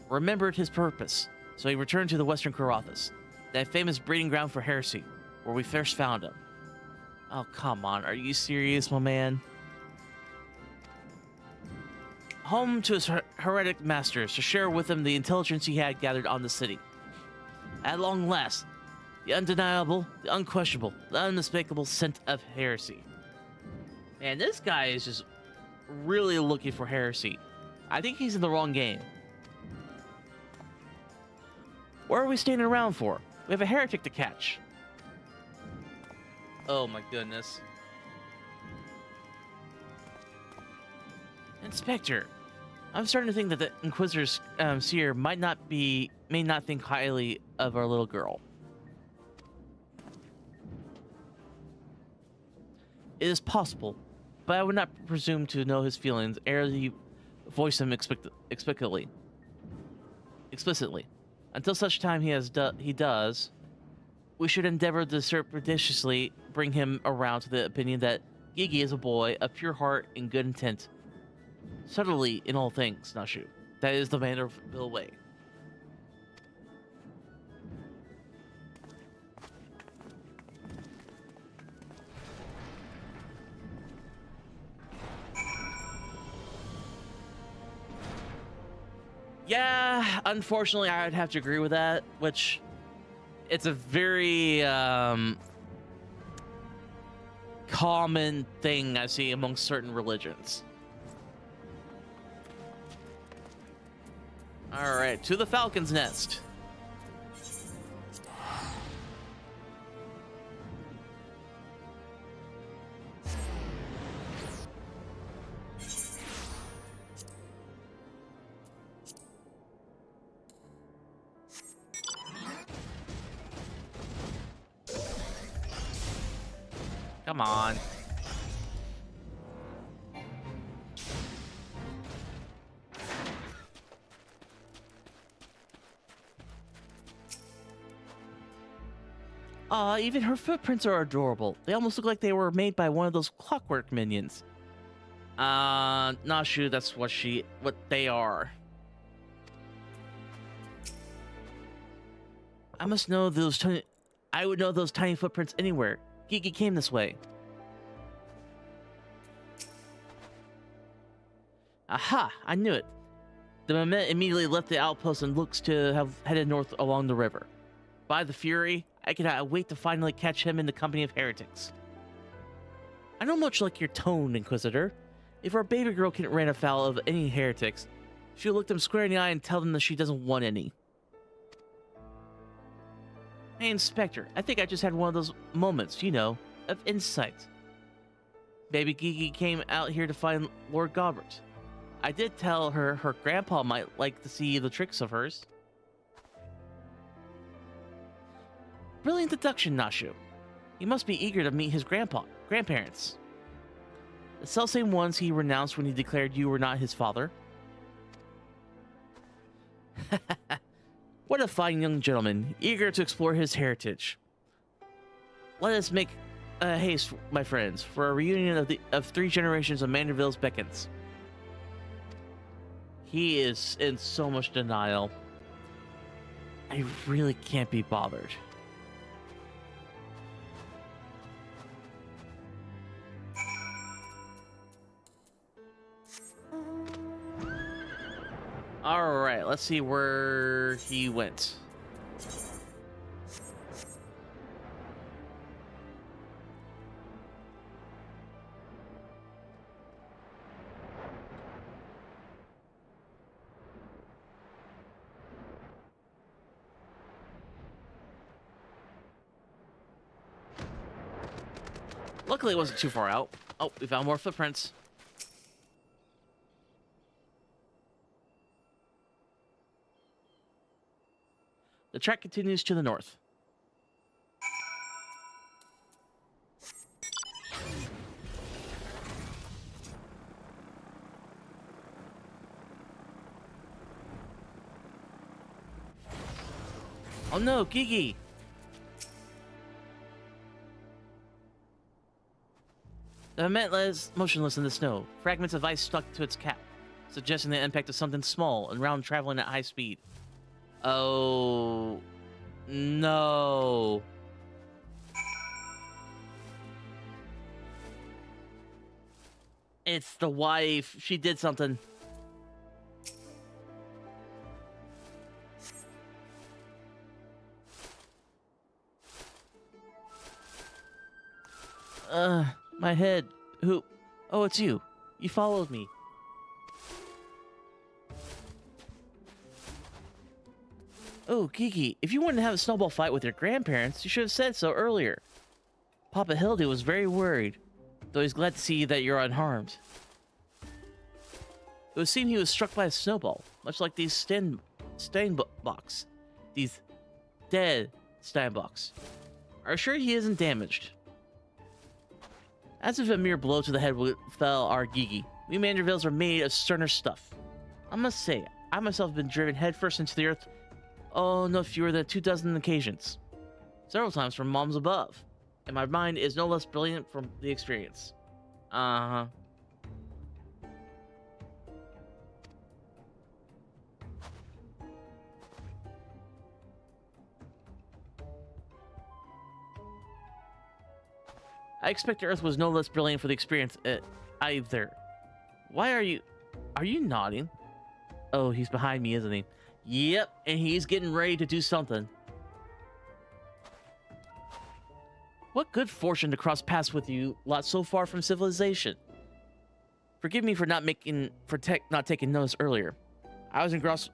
remembered his purpose, so he returned to the Western Karathas, that famous breeding ground for heresy, where we first found him. Oh, come on, are you serious, my man? Home to his heretic masters to share with them the intelligence he had gathered on the city. At long last, the undeniable, the unquestionable, the unmistakable scent of heresy. Man, this guy is just really looking for heresy. I think he's in the wrong game. What are we standing around for? We have a heretic to catch. Oh my goodness. Inspector, I'm starting to think that the Inquisitor's seer may not think highly of our little girl. It is possible, but I would not presume to know his feelings ere he voice them explicitly. Until such time he does, we should endeavor to surreptitiously bring him around to the opinion that Gigi is a boy of pure heart and good intent. Subtly in all things, Nashu. That is the Manderville way. Yeah, unfortunately, I would have to agree with that, which it's a very common thing I see among certain religions. All right, to the Falcon's Nest. Come on. Even her footprints are adorable. They almost look like they were made by one of those clockwork minions. Not sure that's what they are. I must know those I would know those tiny footprints anywhere. Gigi came this way. Aha! I knew it. The Mamet immediately left the outpost and looks to have headed north along the river. By the Fury, I cannot wait to finally catch him in the company of heretics. I know much like your tone, Inquisitor. If our baby girl can run afoul of any heretics, she'll look them square in the eye and tell them that she doesn't want any. Hey, Inspector, I think I just had one of those moments, you know, of insight. Baby Gigi came out here to find Lord Gobbert. I did tell her her grandpa might like to see the tricks of hers. Brilliant deduction, Nashu. He must be eager to meet his grandparents. The selfsame ones he renounced when he declared you were not his father. What a fine young gentleman, eager to explore his heritage. Let us make haste, my friends, for a reunion of 3 generations of Manderville's beckons. He is in so much denial. I really can't be bothered. Alright, let's see where he went. Luckily, it wasn't too far out. Oh, we found more footprints. The track continues to the north. Oh no, Gigi! The Met lies motionless in the snow, fragments of ice stuck to its cap, suggesting the impact of something small and round traveling at high speed. Oh no. It's the wife. She did something. My head. Who? Oh, it's you. You followed me. Oh, Kiki, if you wanted to have a snowball fight with your grandparents, you should have said so earlier. Papa Hildy was very worried, though he's glad to see that you're unharmed. It would seem he was struck by a snowball, much like these Steinbocks. These dead Steinbocks. Are you sure he isn't damaged? As if a mere blow to the head fell our Gigi. We Mandervilles are made of sterner stuff. I must say, I myself have been driven headfirst into the earth no fewer than 24 occasions. Several times from moms above. And my mind is no less brilliant from the experience. Uh-huh. I expect the Earth was no less brilliant for the experience either. Why are you nodding? Oh, he's behind me, isn't he? Yep, and he's getting ready to do something. What good fortune to cross paths with you lot so far from civilization. Forgive me for not taking notice earlier. I was engrossed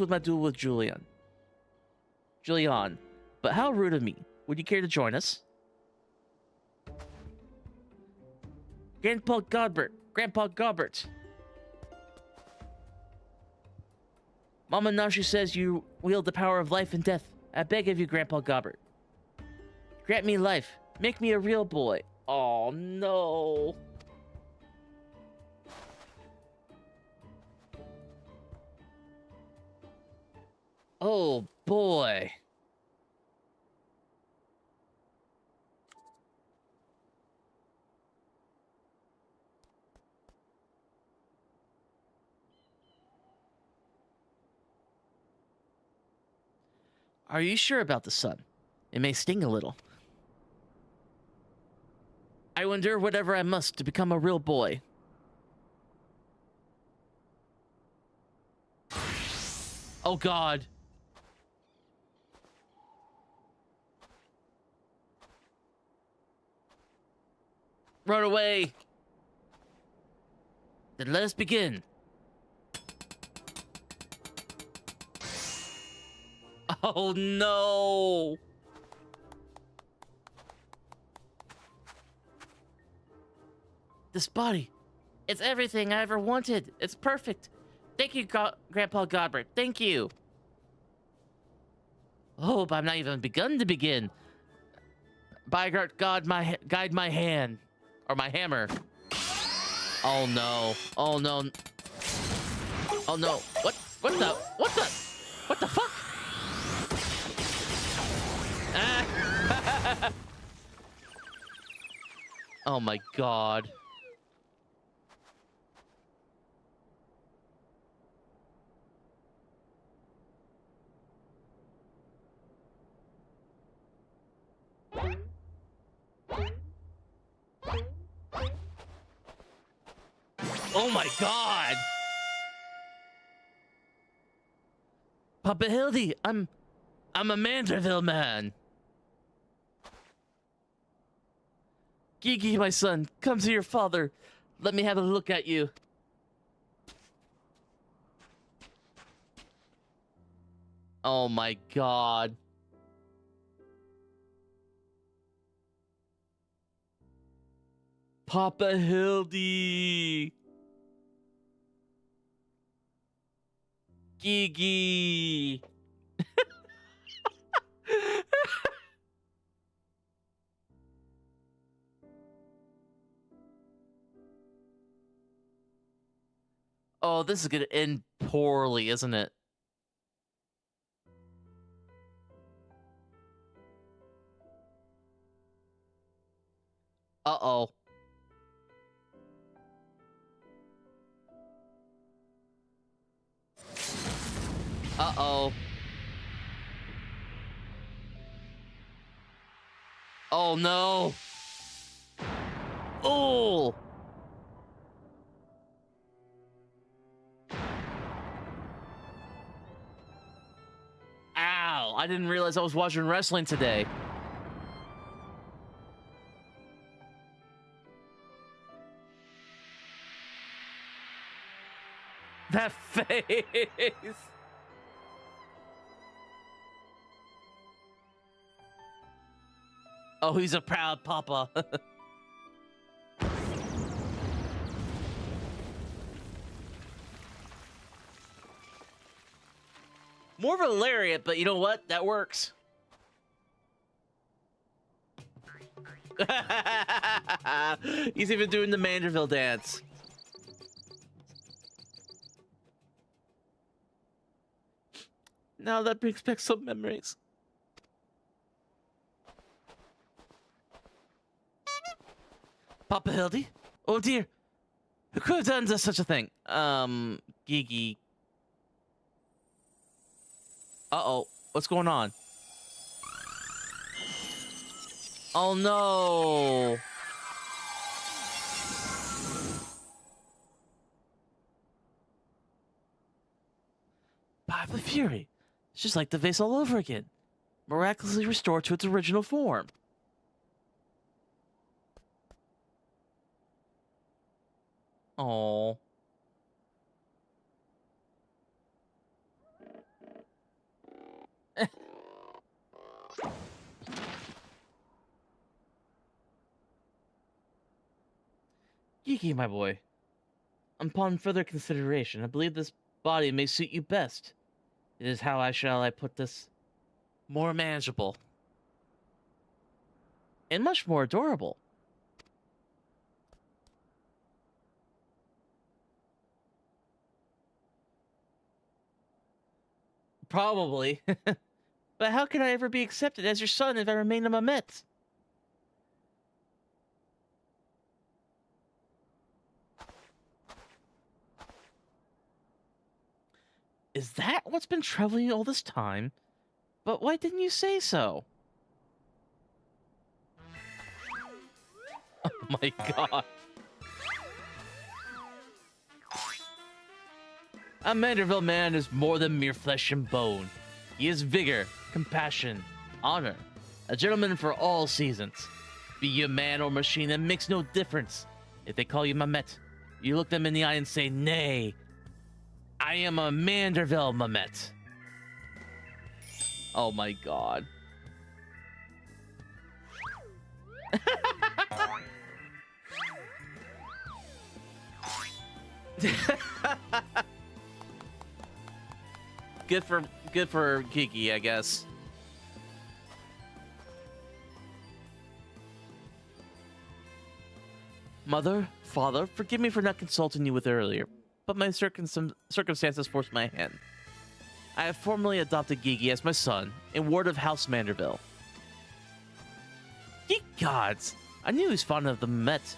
with my duel with Julian. But how rude of me. Would you care to join us? Grandpa Gobbert. Mama Nashi says you wield the power of life and death. I beg of you, Grandpa Gobbert. Grant me life. Make me a real boy. Oh, no. Oh, boy. Are you sure about the sun? It may sting a little. I will endure whatever I must to become a real boy. Oh, God. Run away. Then let us begin. Oh, no. This body, it's everything I ever wanted. It's perfect. Thank you, Grandpa Godbert. Thank you. Oh, but I'm not even begun to begin. By God, guide my hand. Or my hammer. Oh no. Oh no. Oh no. What the fuck? Ah. Oh my god. Oh my god. Papa Hildy, I'm a Manderville man. Gigi, my son, come to your father. Let me have a look at you. Oh my god. Papa Hildy. Gigi. Oh, this is gonna end poorly, isn't it? Uh-oh. Uh-oh. Oh no. Oh. Ow, I didn't realize I was watching wrestling today. That face. Oh, he's a proud papa. More of a lariat, but you know what? That works. He's even doing the Manderville dance. Now that brings back some memories. Papa Hildy? Oh dear. Who could have done such a thing? Gigi. Uh-oh. What's going on? Oh no. Papa Fury. It's just like the vase all over again. Miraculously restored to its original form. Oh. Geeky, my boy. Upon further consideration, I believe this body may suit you best. It is how I put this? More manageable. And much more adorable. Probably. But how can I ever be accepted as your son if I remain a Mamet? Is that what's been troubling you all this time? But why didn't you say so? Oh my god. A Manderville man is more than mere flesh and bone. He is vigor, compassion, honor, a gentleman for all seasons. Be you man or machine, it makes no difference. If they call you Mamet, you look them in the eye and say, nay, I am a Manderville Mamet. Oh my god. good for Kiki, I guess. Mother, father, forgive me for not consulting you with earlier, but my circumstances forced my hand. I have formally adopted Gigi as my son, in ward of House Manderville. Ye gods! I knew he was fond of the Met,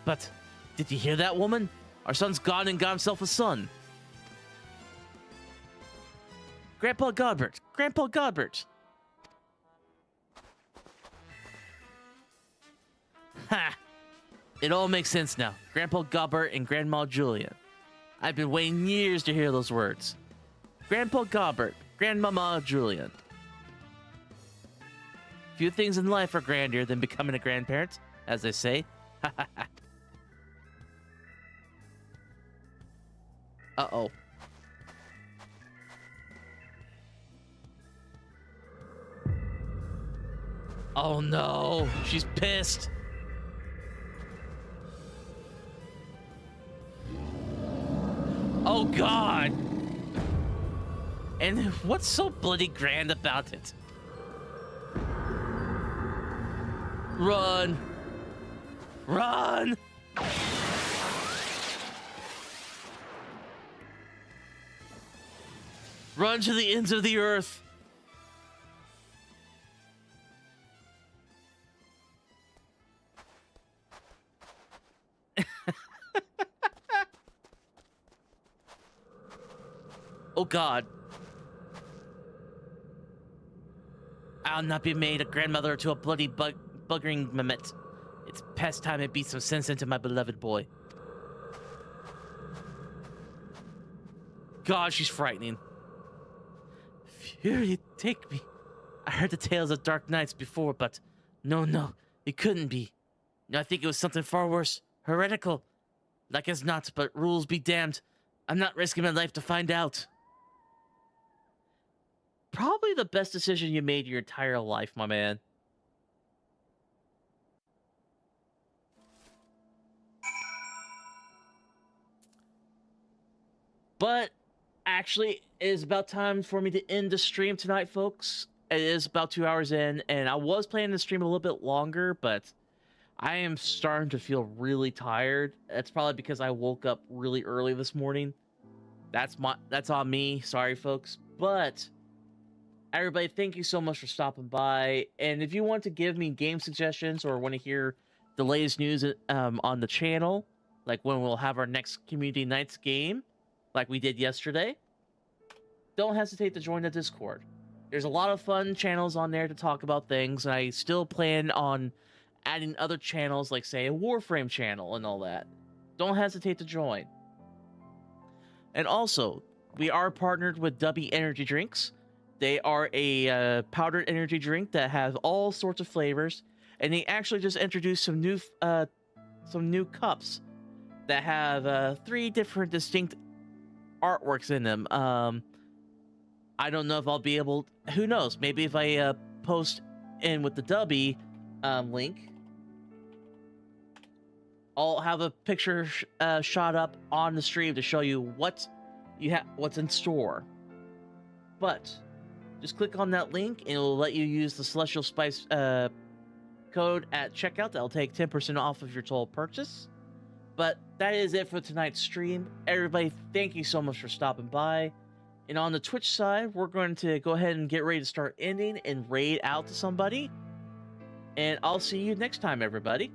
but did you hear that, woman? Our son's gone and got himself a son. Grandpa Godbert! Grandpa Godbert! Ha! It all makes sense now. Grandpa Godbert and Grandma Julian. I've been waiting years to hear those words. Grandpa Godbert, Grandmama Julian. Few things in life are grander than becoming a grandparent, as they say. Uh-oh. Oh no, she's pissed. Oh god. And what's so bloody grand about it? Run! Run! Run to the ends of the earth! Oh god. I'll not be made a grandmother to a bloody buggering mammet. It's past time I beat some sense into my beloved boy. God, she's frightening. Fury, take me. I heard the tales of dark nights before, but no, it couldn't be. No, I think it was something far worse. Heretical. Like as not, but rules be damned. I'm not risking my life to find out. Probably the best decision you made your entire life, my man. But actually, it is about time for me to end the stream tonight, folks. It is about 2 hours in, and I was planning to stream a little bit longer, but I am starting to feel really tired. That's probably because I woke up really early this morning. That's on me. Sorry, folks. But everybody, thank you so much for stopping by. And if you want to give me game suggestions or want to hear the latest news on the channel, like when we'll have our next Community Nights game, like we did yesterday, don't hesitate to join the Discord. There's a lot of fun channels on there to talk about things, and I still plan on adding other channels, like, say, a Warframe channel and all that. Don't hesitate to join. And also, we are partnered with Dubby Energy Drinks. They are a powdered energy drink that has all sorts of flavors, and they actually just introduced some new cups that have 3 different distinct artworks in them. I don't know if I'll be able. Who knows? Maybe if I post in with the Dubby link, I'll have a picture shot up on the stream to show you what's in store. But just click on that link and it'll let you use the Celestial Spice code at checkout. That'll take 10% off of your total purchase. But that is it for tonight's stream. Everybody, thank you so much for stopping by. And on the Twitch side, we're going to go ahead and get ready to start ending and raid out to somebody. And I'll see you next time, everybody.